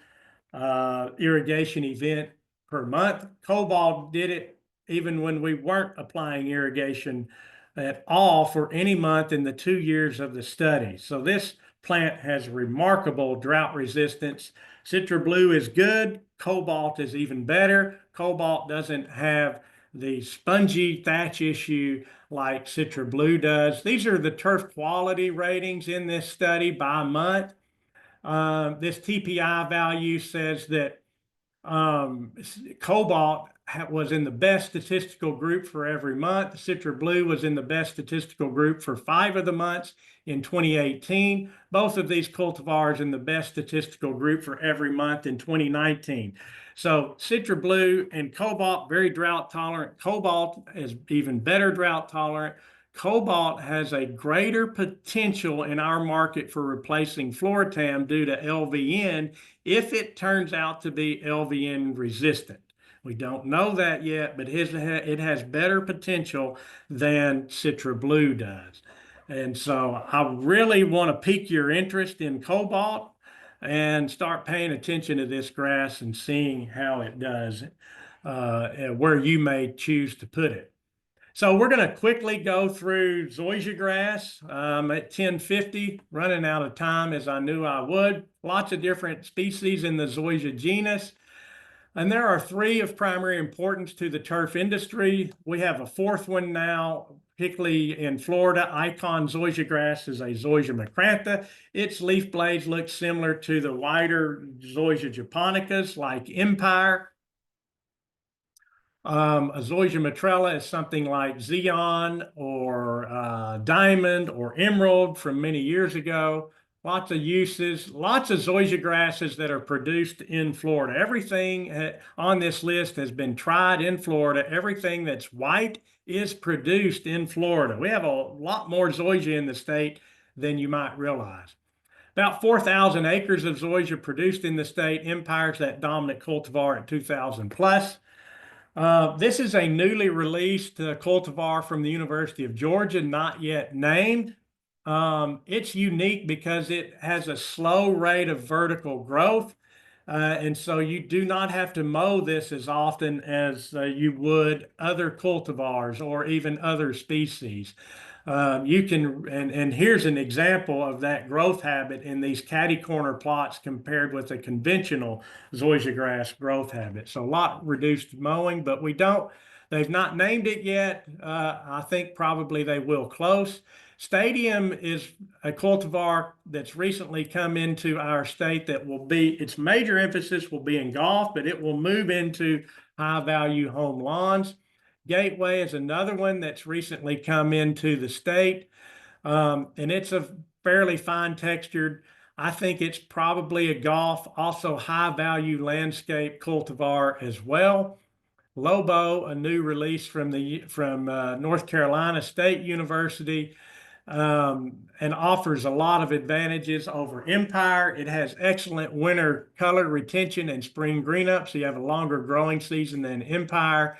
Speaker 2: irrigation event per month. Cobalt did it even when we weren't applying irrigation at all for any month in the 2 years of the study. So this plant has remarkable drought resistance. Citra Blue is good. Cobalt is even better. Cobalt doesn't have the spongy thatch issue like Citra Blue does. These are the turf quality ratings in this study by month. This TPI value says that Cobalt was in the best statistical group for every month. Citra Blue was in the best statistical group for 5 of the months in 2018. Both of these cultivars in the best statistical group for every month in 2019. So Citra Blue and Cobalt, very drought tolerant. Cobalt is even better drought tolerant. Cobalt has a greater potential in our market for replacing Floritam due to LVN if it turns out to be LVN resistant. We don't know that yet, but it has better potential than Citra Blue does. And so I really want to pique your interest in Cobalt and start paying attention to this grass and seeing how it does, where you may choose to put it. So we're going to quickly go through zoysia grass at 10:50, running out of time as I knew I would. Lots of different species in the zoysia genus. And there are 3 of primary importance to the turf industry. We have a 4th one now, particularly in Florida. Icon zoysia grass is a zoysia macrantha. Its leaf blades look similar to the wider zoysia japonicas like Empire. A zoysia matrella is something like Xeon or Diamond or Emerald from many years ago. Lots of uses, lots of zoysia grasses that are produced in Florida. Everything on this list has been tried in Florida. Everything that's white is produced in Florida. We have a lot more zoysia in the state than you might realize. About 4,000 acres of zoysia produced in the state. Empire's that dominant cultivar at 2,000 plus. This is a newly released cultivar from the University of Georgia, not yet named. It's unique because it has a slow rate of vertical growth. And so you do not have to mow this as often as you would other cultivars or even other species. You can, and here's an example of that growth habit in these catty corner plots compared with a conventional zoysia grass growth habit. So a lot reduced mowing, but they've not named it yet. I think probably they will close. Stadium is a cultivar that's recently come into our state that its major emphasis will be in golf, but it will move into high value home lawns. Gateway is another one that's recently come into the state, and it's a fairly fine textured. I think it's probably a golf, also high value landscape cultivar as well. Lobo, a new release from North Carolina State University, and offers a lot of advantages over Empire. It has excellent winter color retention and spring green up, so you have a longer growing season than Empire.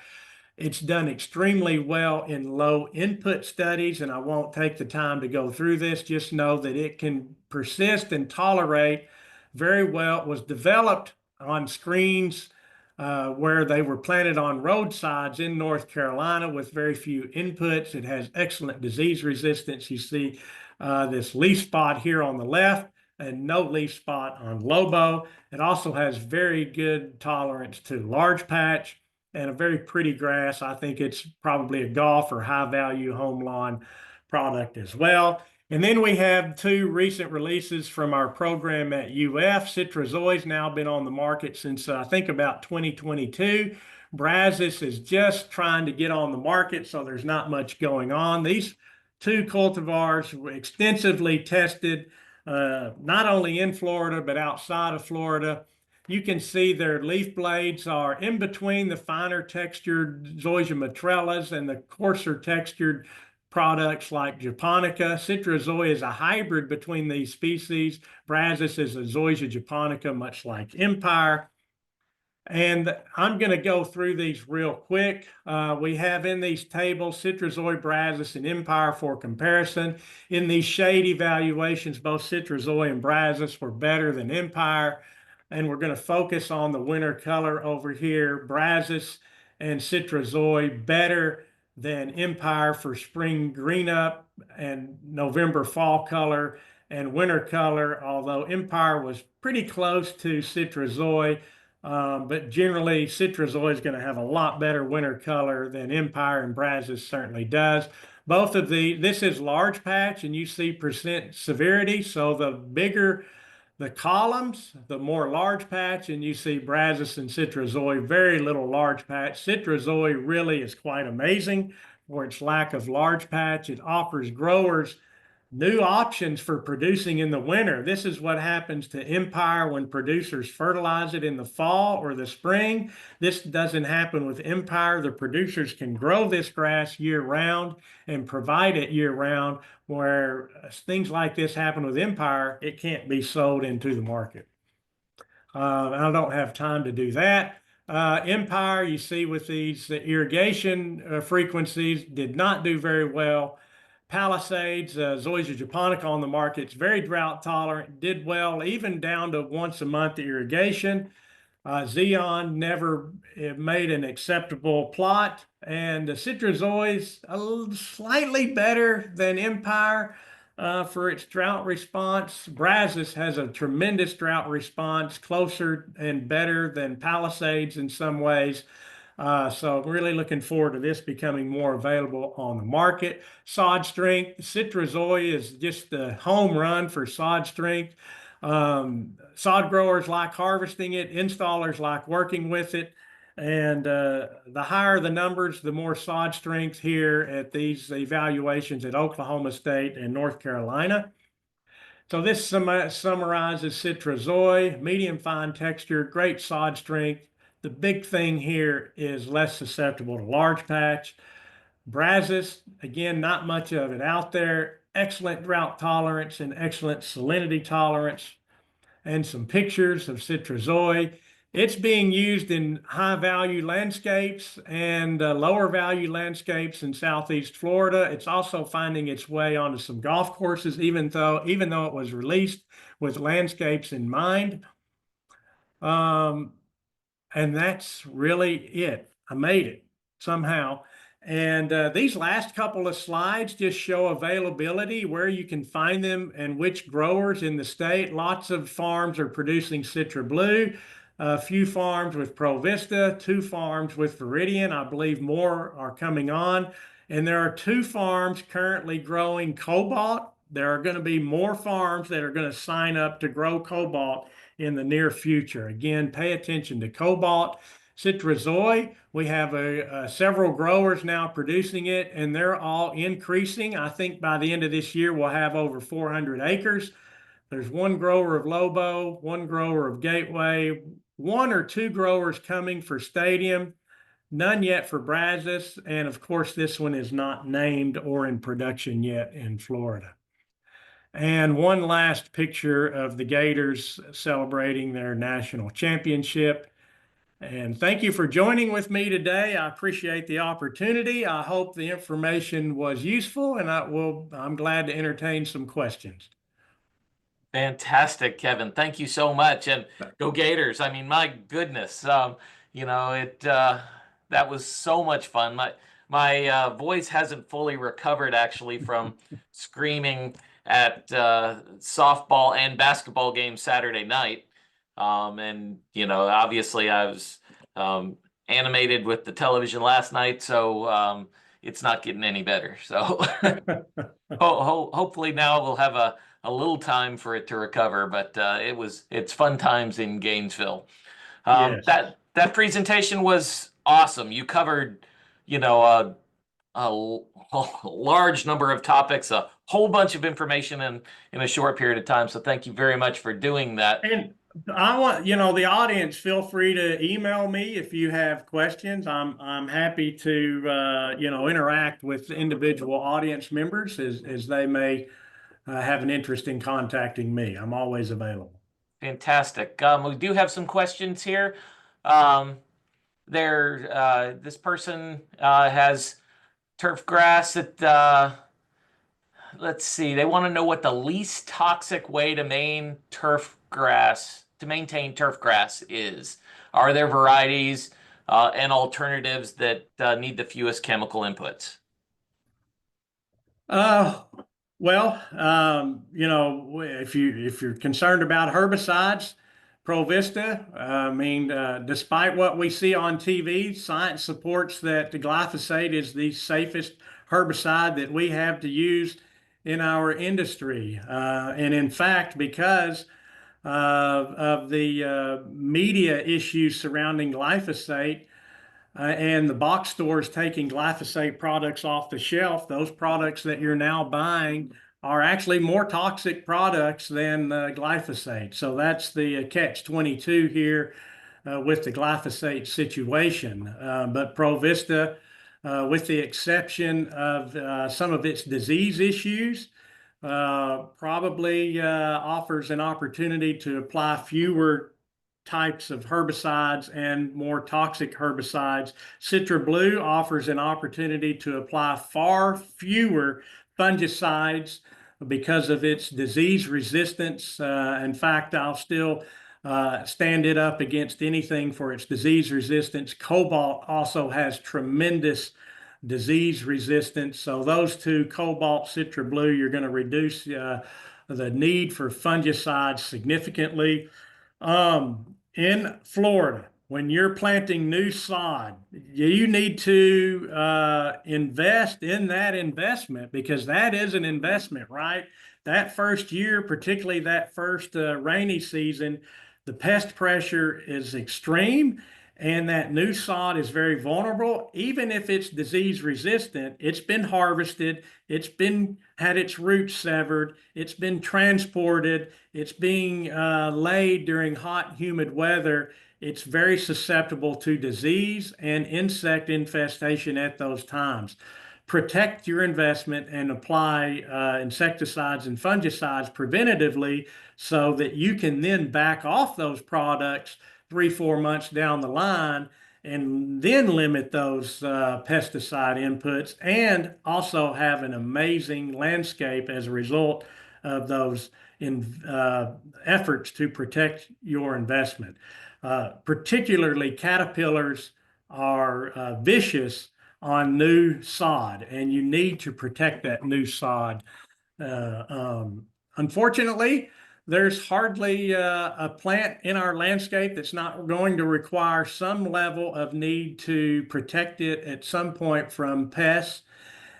Speaker 2: It's done extremely well in low input studies, and I won't take the time to go through this. Just know that it can persist and tolerate very well. It was developed on screens where they were planted on roadsides in North Carolina with very few inputs. It has excellent disease resistance. You see this leaf spot here on the left and no leaf spot on Lobo. It also has very good tolerance to large patch and a very pretty grass. I think it's probably a golf or high value home lawn product as well. And then we have 2 recent releases from our program at UF. Citrazoi's now been on the market since I think about 2022. Brazos is just trying to get on the market, so there's not much going on. These 2 cultivars were extensively tested, not only in Florida, but outside of Florida. You can see their leaf blades are in between the finer textured zoysia matrellas and the coarser textured products like japonica. Citrus is a hybrid between these species. Brazos is a zoysia japonica, much like Empire. And I'm going to go through these real quick. We have in these tables Citrus, Brazos, and Empire for comparison. In these shade evaluations, both Citrus and Brazos were better than Empire. And we're going to focus on the winter color over here. Brazos and Citrus better than Empire for spring green up and November fall color and winter color, although Empire was pretty close to Citrus. But generally, Citrus is going to have a lot better winter color than Empire, and Brazos certainly does. This is large patch, and you see percent severity. So the bigger the columns, the more large patch, and you see Brazos and Citrus, very little large patch. Citrus really is quite amazing for its lack of large patch. It offers growers new options for producing in the winter. This is what happens to Empire when producers fertilize it in the fall or the spring. This doesn't happen with Empire. The producers can grow this grass year round and provide it year round, where things like this happen with Empire, it can't be sold into the market. I don't have time to do that. Empire, you see with these irrigation frequencies, did not do very well. Palisades, Zoysia japonica on the market, it's very drought tolerant, did well, even down to once a month irrigation. Xeon never made an acceptable plot, and Citrus slightly better than Empire for its drought response. Brazos has a tremendous drought response, closer and better than Palisades in some ways. So I'm really looking forward to this becoming more available on the market. Sod strength, Citrus is just the home run for sod strength. Sod growers like harvesting it, installers like working with it. And the higher the numbers, the more sod strength here at these evaluations at Oklahoma State and North Carolina. So this summarizes Citrus, medium fine texture, great sod strength. The big thing here is less susceptible to large patch. Brazos, again, not much of it out there. Excellent drought tolerance and excellent salinity tolerance. And some pictures of Citrus. It's being used in high value landscapes and lower value landscapes in Southeast Florida. It's also finding its way onto some golf courses, even though it was released with landscapes in mind. And that's really it. I made it somehow. And these last couple of slides just show availability, where you can find them and which growers in the state. Lots of farms are producing Citra Blue, a few farms with Pro Vista, 2 farms with Viridian. I believe more are coming on. And there are 2 farms currently growing cobalt. There are going to be more farms that are going to sign up to grow cobalt in the near future. Again, pay attention to cobalt. Citrus, we have several growers now producing it, and they're all increasing. I think by the end of this year, we'll have over 400 acres. There's 1 grower of Lobo, 1 grower of Gateway, 1 or 2 growers coming for Stadium, none yet for Brazos, and of course, this one is not named or in production yet in Florida. And one last picture of the Gators celebrating their national championship. And thank you for joining with me today. I appreciate the opportunity. I hope the information was useful, and I'm glad to entertain some questions.
Speaker 1: Fantastic, Kevin. Thank you so much. And go Gators. I mean, my goodness. That was so much fun. My voice hasn't fully recovered actually from screaming at softball and basketball games Saturday night. Obviously I was animated with the television last night, so it's not getting any better. So hopefully now we'll have a little time for it to recover, but it's fun times in Gainesville.
Speaker 2: Yes.
Speaker 1: That presentation was awesome. You covered, a large number of topics, a whole bunch of information in a short period of time. So thank you very much for doing that.
Speaker 2: And I want, the audience, feel free to email me if you have questions. I'm happy to, interact with individual audience members as they may have an interest in contacting me. I'm always available.
Speaker 1: Fantastic. We do have some questions here. Um, this person has turf grass that let's see. They want to know what the least toxic way to maintain turf grass is. Are there varieties and alternatives that need the fewest chemical inputs?
Speaker 2: Uh, if you're concerned about herbicides, Provista. Despite what we see on TV, science supports that the glyphosate is the safest herbicide that we have to use in our industry. And in fact, because of the media issues surrounding glyphosate, and the box stores taking glyphosate products off the shelf, those products that you're now buying are actually more toxic products than glyphosate. So that's the catch-22 here with the glyphosate situation. But Provista, with the exception of some of its disease issues, probably offers an opportunity to apply fewer types of herbicides and more toxic herbicides. Citra Blue offers an opportunity to apply far fewer fungicides because of its disease resistance. In fact, I'll still stand it up against anything for its disease resistance. Cobalt also has tremendous disease resistance. So those two, Cobalt, Citra Blue, you're going to reduce the need for fungicides significantly. In Florida, when you're planting new sod, you need to invest in that investment because that is an investment, right? That first year, particularly that first rainy season, the pest pressure is extreme and that new sod is very vulnerable. Even if it's disease resistant, it's been harvested, it's been had its roots severed, it's been transported, it's being laid during hot, humid weather. It's very susceptible to disease and insect infestation at those times. Protect your investment and apply insecticides and fungicides preventatively so that you can then back off those products 3, 4 months down the line and then limit those pesticide inputs and also have an amazing landscape as a result of those efforts to protect your investment. Particularly caterpillars are vicious on new sod, and you need to protect that new sod. Unfortunately, there's hardly a plant in our landscape that's not going to require some level of need to protect it at some point from pests.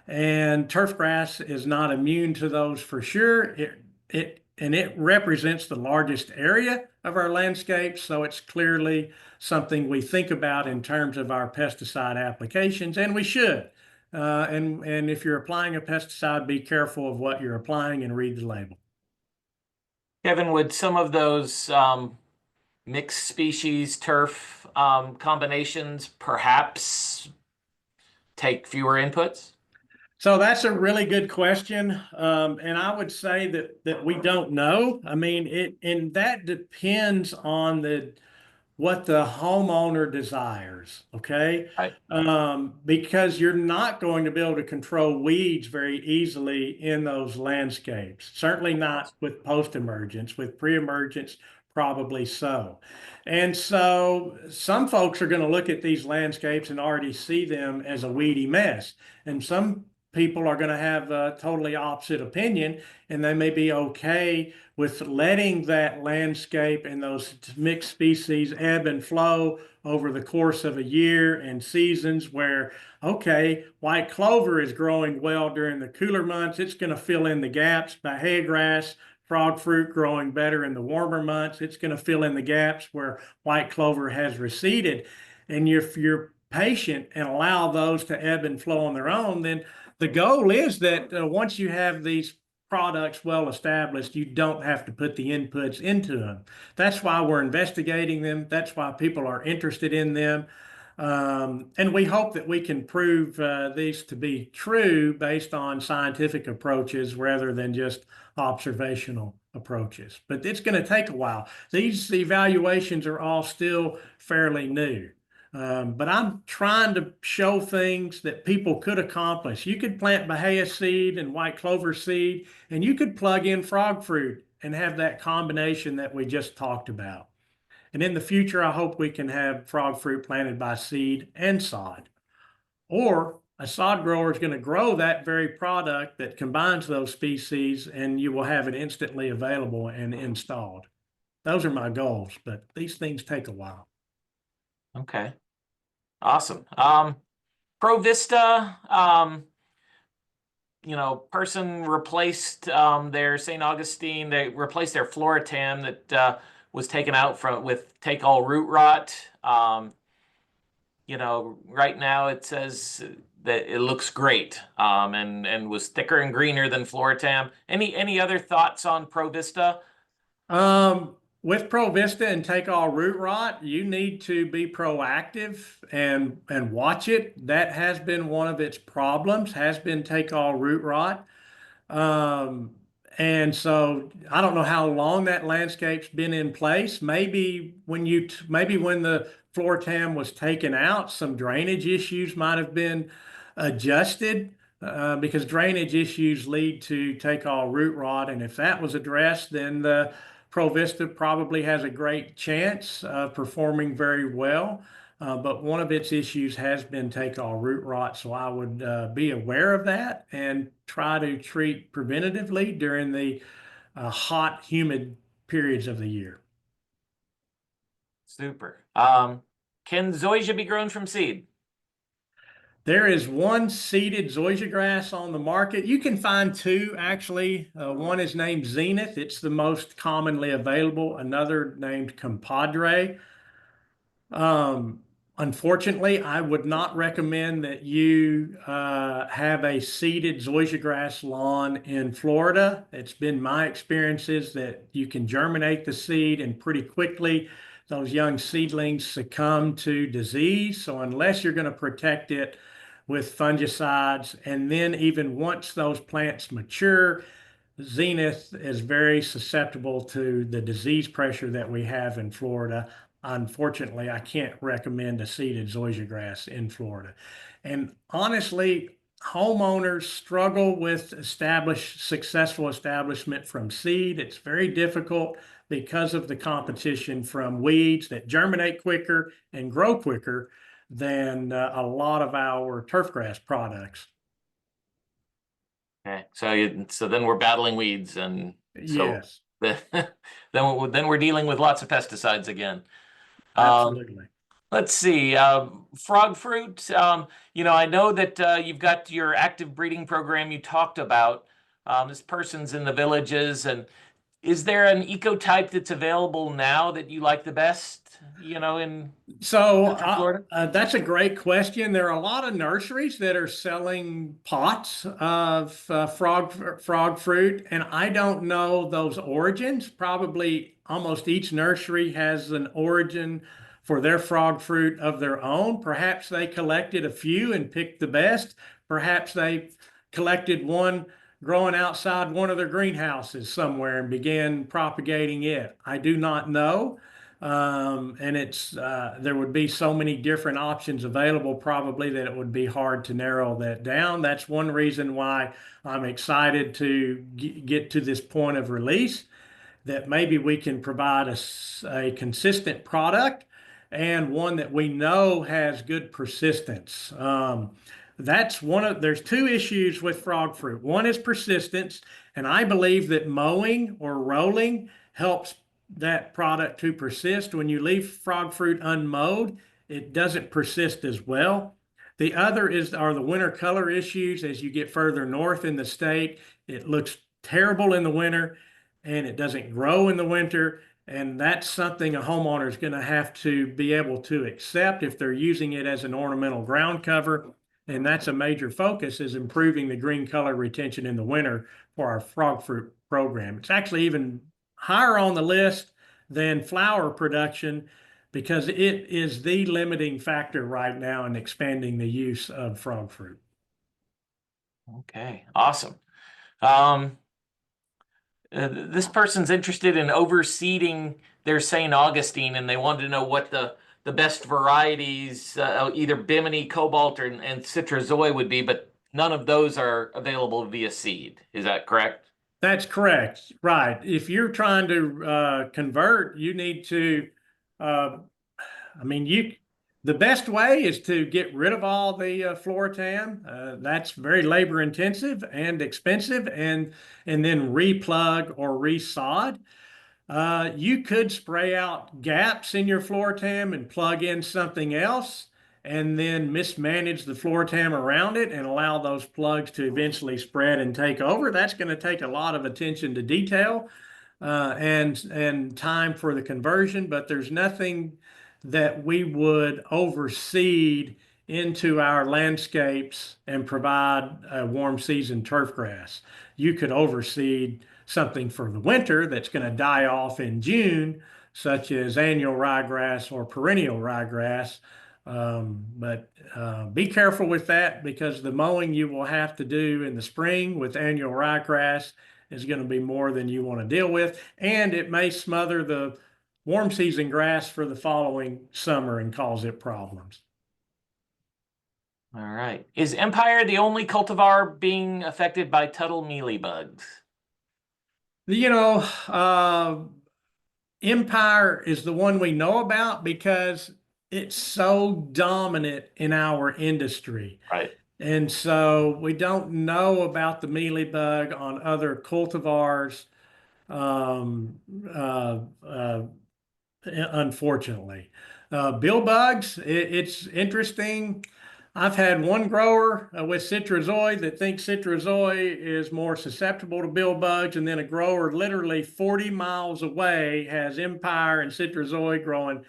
Speaker 2: And turfgrass is not immune to those for sure. It represents the largest area of our landscape, so it's clearly something we think about in terms of our pesticide applications, and we should. And if you're applying a pesticide, be careful of what you're applying and read the label.
Speaker 1: Kevin, would some of those mixed species turf combinations perhaps take fewer inputs?
Speaker 2: So that's a really good question, and I would say that we don't know. I mean, and that depends on what the homeowner desires, okay?
Speaker 1: Right.
Speaker 2: Because you're not going to be able to control weeds very easily in those landscapes. Certainly not with post-emergence. With pre-emergence, probably so. And so some folks are going to look at these landscapes and already see them as a weedy mess. And some people are going to have a totally opposite opinion, and they may be okay with letting that landscape and those mixed species ebb and flow over the course of a year and seasons where, okay, white clover is growing well during the cooler months. It's going to fill in the gaps. Bahia grass, frog fruit growing better in the warmer months. It's going to fill in the gaps where white clover has receded. And if you're patient and allow those to ebb and flow on their own, then the goal is that once you have these products well established, you don't have to put the inputs into them. That's why we're investigating them. That's why people are interested in them. And we hope that we can prove these to be true based on scientific approaches rather than just observational approaches. But it's going to take a while. These evaluations are all still fairly new. But I'm trying to show things that people could accomplish. You could plant Bahia seed and white clover seed, and you could plug in frog fruit and have that combination that we just talked about. And in the future, I hope we can have frog fruit planted by seed and sod. Or a sod grower is going to grow that very product that combines those species, and you will have it instantly available and installed. Those are my goals, but these things take a while.
Speaker 1: Okay. Awesome. Pro Vista, person replaced their St. Augustine, they replaced their Floritam that was taken out with take all root rot. Right now it says that it looks great and was thicker and greener than Floritam. Any other thoughts on Pro Vista?
Speaker 2: With Pro Vista and take all root rot, you need to be proactive and watch it. That has been one of its problems, has been take all root rot. Um, and so I don't know how long that landscape's been in place. Maybe when the floor tam was taken out, some drainage issues might have been adjusted because drainage issues lead to take all root rot. And if that was addressed, then the Pro Vista probably has a great chance of performing very well. But one of its issues has been take all root rot. So I would be aware of that and try to treat preventatively during the hot, humid periods of the year.
Speaker 1: Super. Can zoysia be grown from seed?
Speaker 2: There is one seeded zoysia grass on the market. You can find two, actually. One is named Zenith. It's the most commonly available. Another named Compadre. Um, Unfortunately, I would not recommend that you have a seeded zoysia grass lawn in Florida. It's been my experiences that you can germinate the seed and pretty quickly those young seedlings succumb to disease. So unless you're going to protect it with fungicides, and then even once those plants mature, Zenith is very susceptible to the disease pressure that we have in Florida. Unfortunately, I can't recommend a seeded zoysia grass in Florida. And honestly, homeowners struggle with successful establishment from seed. It's very difficult because of the competition from weeds that germinate quicker and grow quicker than a lot of our turfgrass products.
Speaker 1: Okay, so then we're battling weeds, and so
Speaker 2: Yes,
Speaker 1: then we're dealing with lots of pesticides again.
Speaker 2: absolutely.
Speaker 1: Let's see, frog fruit. I know that you've got your active breeding program you talked about. This person's in the villages, and is there an ecotype that's available now that you like the best? In
Speaker 2: So
Speaker 1: Central Florida?
Speaker 2: that's a great question. There are a lot of nurseries that are selling pots of frog fruit, and I don't know those origins. Probably almost each nursery has an origin for their frog fruit of their own. Perhaps they collected a few and picked the best. Perhaps they collected one growing outside one of their greenhouses somewhere and began propagating it. I do not know. And there would be so many different options available probably that it would be hard to narrow that down. That's one reason why I'm excited to get to this point of release, that maybe we can provide a consistent product and one that we know has good persistence. There's two issues with frog fruit. One is persistence, and I believe that mowing or rolling helps that product to persist. When you leave frog fruit unmowed, it doesn't persist as well. The other are the winter color issues. As you get further north in the state, it looks terrible in the winter and it doesn't grow in the winter. And that's something a homeowner is going to have to be able to accept if they're using it as an ornamental ground cover. And that's a major focus, is improving the green color retention in the winter for our frog fruit program. It's actually even higher on the list than flower production because it is the limiting factor right now in expanding the use of frog fruit.
Speaker 1: Okay, awesome. Um, this person's interested in overseeding their St. Augustine, and they wanted to know what the best varieties, either Bimini, Cobalt, and Citrusoi would be, but none of those are available via seed. Is that correct?
Speaker 2: That's correct. Right. If you're trying to convert, you need to, uh, I mean, the best way is to get rid of all the Floritan. That's very labor intensive and expensive, and then replug or resod. You could spray out gaps in your Floritan and plug in something else, and then mismanage the Floritan around it and allow those plugs to eventually spread and take over. That's going to take a lot of attention to detail and time for the conversion, but there's nothing that we would overseed into our landscapes and provide a warm season turf grass. You could overseed something for the winter that's going to die off in June, such as annual ryegrass or perennial ryegrass. But be careful with that, because the mowing you will have to do in the spring with annual ryegrass is going to be more than you want to deal with, and it may smother the warm season grass for the following summer and cause it problems.
Speaker 1: All right. Is Empire the only cultivar being affected by Tuttle mealybugs?
Speaker 2: You know, Empire is the one we know about because it's so dominant in our industry.
Speaker 1: Right.
Speaker 2: And so we don't know about the mealybug on other cultivars, um, uh, uh, unfortunately. Bill bugs, it's interesting. I've had one grower with Citrusoi that thinks Citrusoi is more susceptible to bill bugs, and then a grower literally 40 miles away has Empire and Citrusoi growing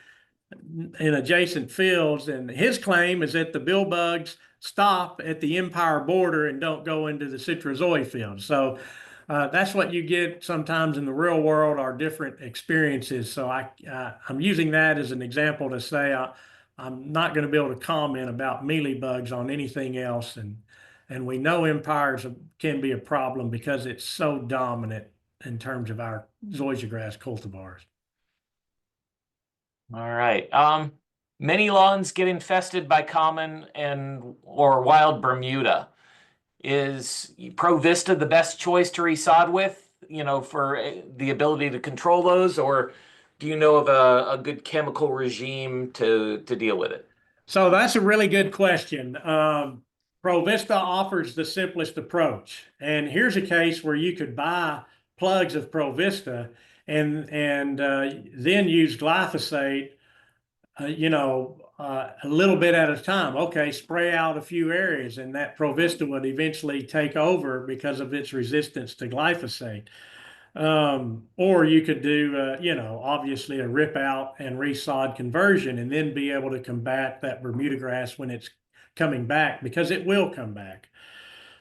Speaker 2: in adjacent fields. And his claim is that the bill bugs stop at the Empire border and don't go into the Citrusoi field. So that's what you get sometimes in the real world, are different experiences. So I'm using that as an example to say I'm not going to be able to comment about mealybugs on anything else. And we know Empires can be a problem because it's so dominant in terms of our zoysia grass cultivars.
Speaker 1: All right. Many lawns get infested by common and or wild Bermuda. Is Provista the best choice to resod with, for the ability to control those, or do you know of a good chemical regime to deal with it?
Speaker 2: So that's a really good question. Provista offers the simplest approach. And here's a case where you could buy plugs of Provista and then use glyphosate, a little bit at a time. Okay, spray out a few areas, and that Provista would eventually take over because of its resistance to glyphosate. Or you could do, obviously a rip out and resod conversion, and then be able to combat that Bermuda grass when it's coming back, because it will come back.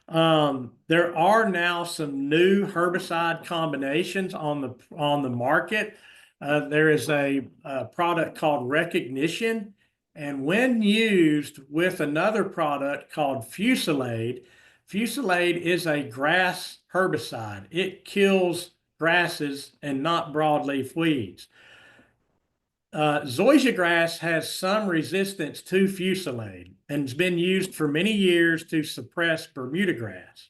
Speaker 2: There are now some new herbicide combinations on the market. There is a product called Recognition, and when used with another product called Fusilade, Fusilade is a grass herbicide. It kills grasses and not broadleaf weeds. Zoysia grass has some resistance to Fusilade and has been used for many years to suppress Bermuda grass.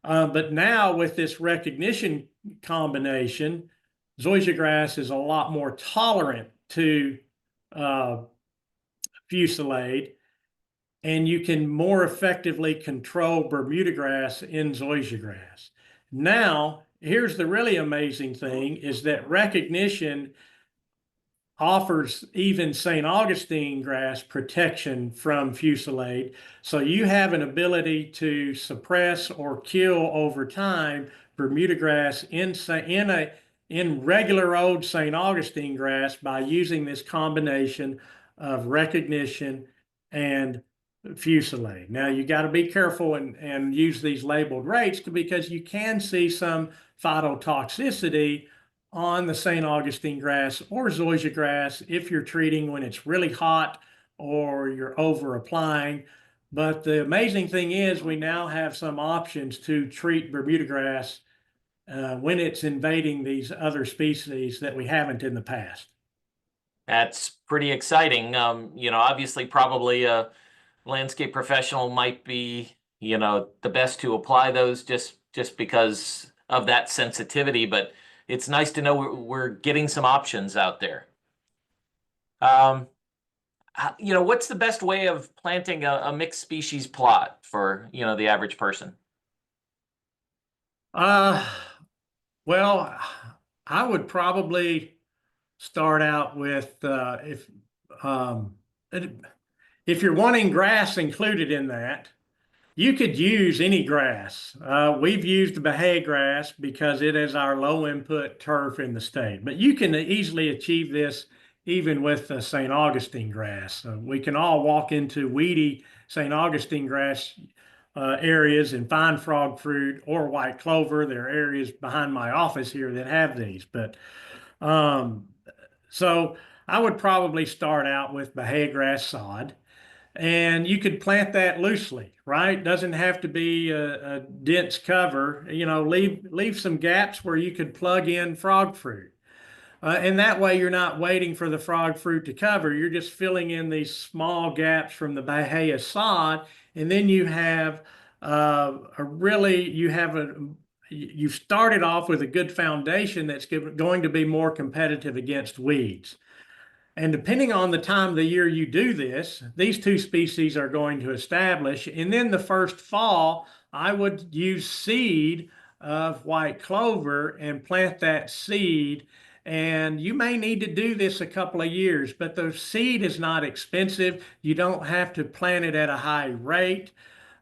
Speaker 2: But now with this Recognition combination, zoysia grass is a lot more tolerant to Fusilade, and you can more effectively control Bermuda grass in zoysia grass. Now, here's the really amazing thing, is that Recognition offers even St. Augustine grass protection from Fusilade. So you have an ability to suppress or kill over time Bermuda grass in regular old St. Augustine grass by using this combination of Recognition and fusillade. Now you got to be careful and use these labeled rates because you can see some phytotoxicity on the St. Augustine grass or zoysia grass if you're treating when it's really hot or you're over applying. But the amazing thing is we now have some options to treat Bermuda grass when it's invading these other species that we haven't in the past.
Speaker 1: That's pretty exciting. Obviously, probably a landscape professional might be, the best to apply those just because of that sensitivity. But it's nice to know we're getting some options out there. What's the best way of planting a mixed species plot for, the average person?
Speaker 2: Uh, well, I would probably start out with um, if you're wanting grass included in that, you could use any grass. We've used the Bahia grass because it is our low input turf in the state, but you can easily achieve this even with the St. Augustine grass. We can all walk into weedy St. Augustine grass areas and find frog fruit or white clover. There are areas behind my office here that have these, but um, so I would probably start out with Bahia grass sod. And you could plant that loosely, right? Doesn't have to be a dense cover. Leave some gaps where you could plug in frog fruit. And that way you're not waiting for the frog fruit to cover. You're just filling in these small gaps from the Bahia sod. And then you have you've started off with a good foundation that's going to be more competitive against weeds. And depending on the time of the year you do this, these two species are going to establish. And then the first fall, I would use seed of white clover and plant that seed. And you may need to do this a couple of years, but the seed is not expensive. You don't have to plant it at a high rate.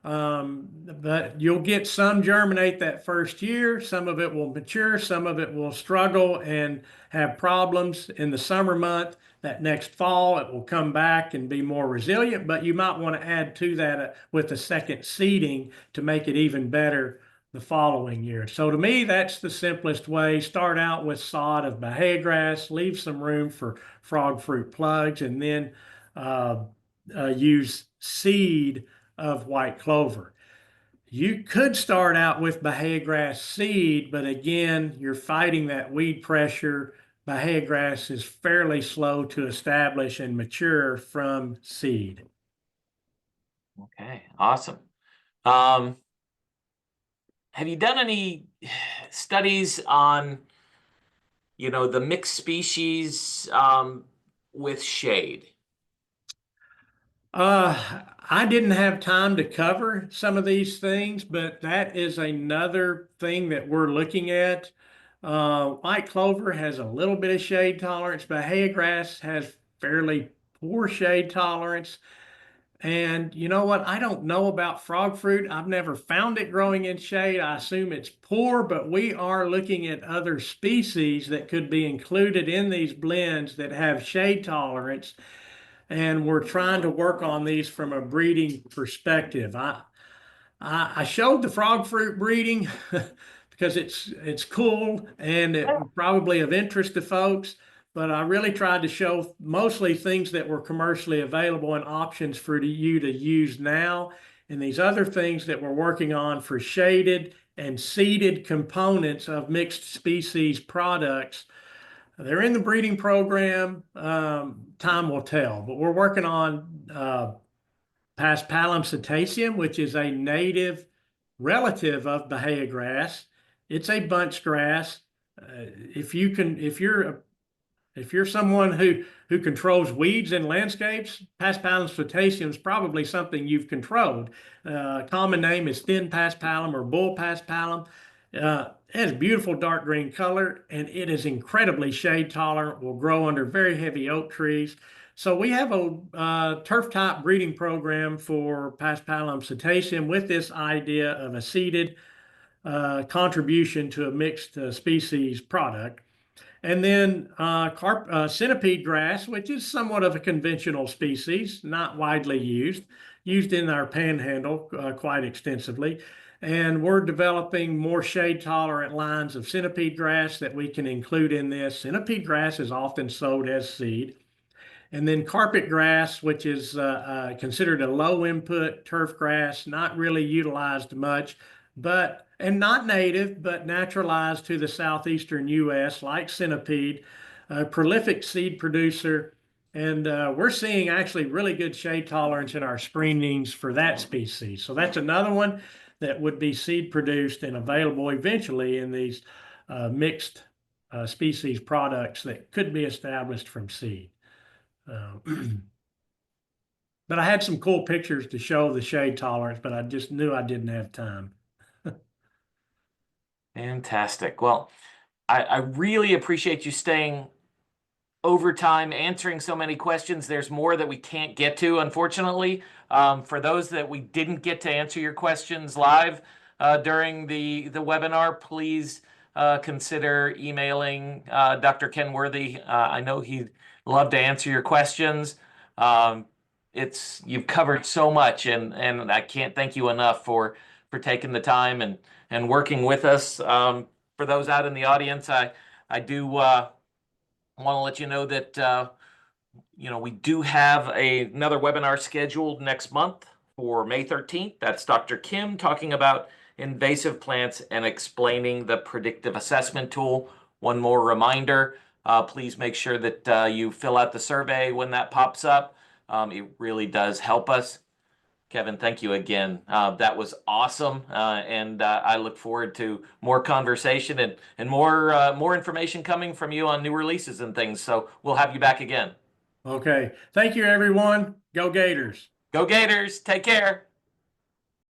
Speaker 2: But you'll get some germinate that first year. Some of it will mature, some of it will struggle and have problems in the summer month. That next fall, it will come back and be more resilient, but you might want to add to that with a second seeding to make it even better the following year. So to me, that's the simplest way. Start out with sod of Bahia grass, leave some room for frog fruit plugs, and then use seed of white clover. You could start out with Bahia grass seed, but again, you're fighting that weed pressure. Bahia grass is fairly slow to establish and mature from seed.
Speaker 1: Okay, awesome. Have you done any studies on, the mixed species with shade?
Speaker 2: I didn't have time to cover some of these things, but that is another thing that we're looking at. White clover has a little bit of shade tolerance. Bahia grass has fairly poor shade tolerance. And you know what? I don't know about frog fruit. I've never found it growing in shade. I assume it's poor, but we are looking at other species that could be included in these blends that have shade tolerance, and we're trying to work on these from a breeding perspective. I showed the frog fruit breeding because it's cool and it probably of interest to folks, but I really tried to show mostly things that were commercially available and options for you to use now. And these other things that we're working on for shaded and seeded components of mixed species products, they're in the breeding program. Time will tell, but we're working on Paspalum cetaceum, which is a native relative of Bahia grass. It's a bunch grass. If you're someone who controls weeds in landscapes, Paspalum cetaceum is probably something you've controlled. Common name is thin paspalum or bull paspalum. It has beautiful dark green color, and it is incredibly shade tolerant, will grow under very heavy oak trees. So we have a turf type breeding program for Paspalum cetaceum with this idea of a seeded contribution to a mixed species product. And then centipede grass, which is somewhat of a conventional species, not widely used. used in our panhandle quite extensively. And we're developing more shade tolerant lines of centipede grass that we can include in this. Centipede grass is often sold as seed. And then carpet grass, which is considered a low input turf grass, not really utilized much, and not native, but naturalized to the southeastern U.S. like centipede, a prolific seed producer. And we're seeing actually really good shade tolerance in our screenings for that species. So that's another one that would be seed produced and available eventually in these mixed species products that could be established from seed. But I had some cool pictures to show the shade tolerance, but I just knew I didn't have time.
Speaker 1: Fantastic. Well, I really appreciate you staying over time, answering so many questions. There's more that we can't get to, unfortunately. For those that we didn't get to answer your questions live during the webinar, please consider emailing Dr. Kenworthy. I know he'd love to answer your questions. Um, you've covered so much, and I can't thank you enough for taking the time and working with us. For those out in the audience, I do want to let you know that we do have another webinar scheduled next month for May 13th. That's Dr. Kim talking about invasive plants and explaining the predictive assessment tool. One more reminder, please make sure that you fill out the survey when that pops up. It really does help us. Kevin, thank you again. That was awesome, and I look forward to more conversation and more information coming from you on new releases and things. So we'll have you back again.
Speaker 2: Okay. Thank you, everyone. Go Gators.
Speaker 1: Go Gators! Take care.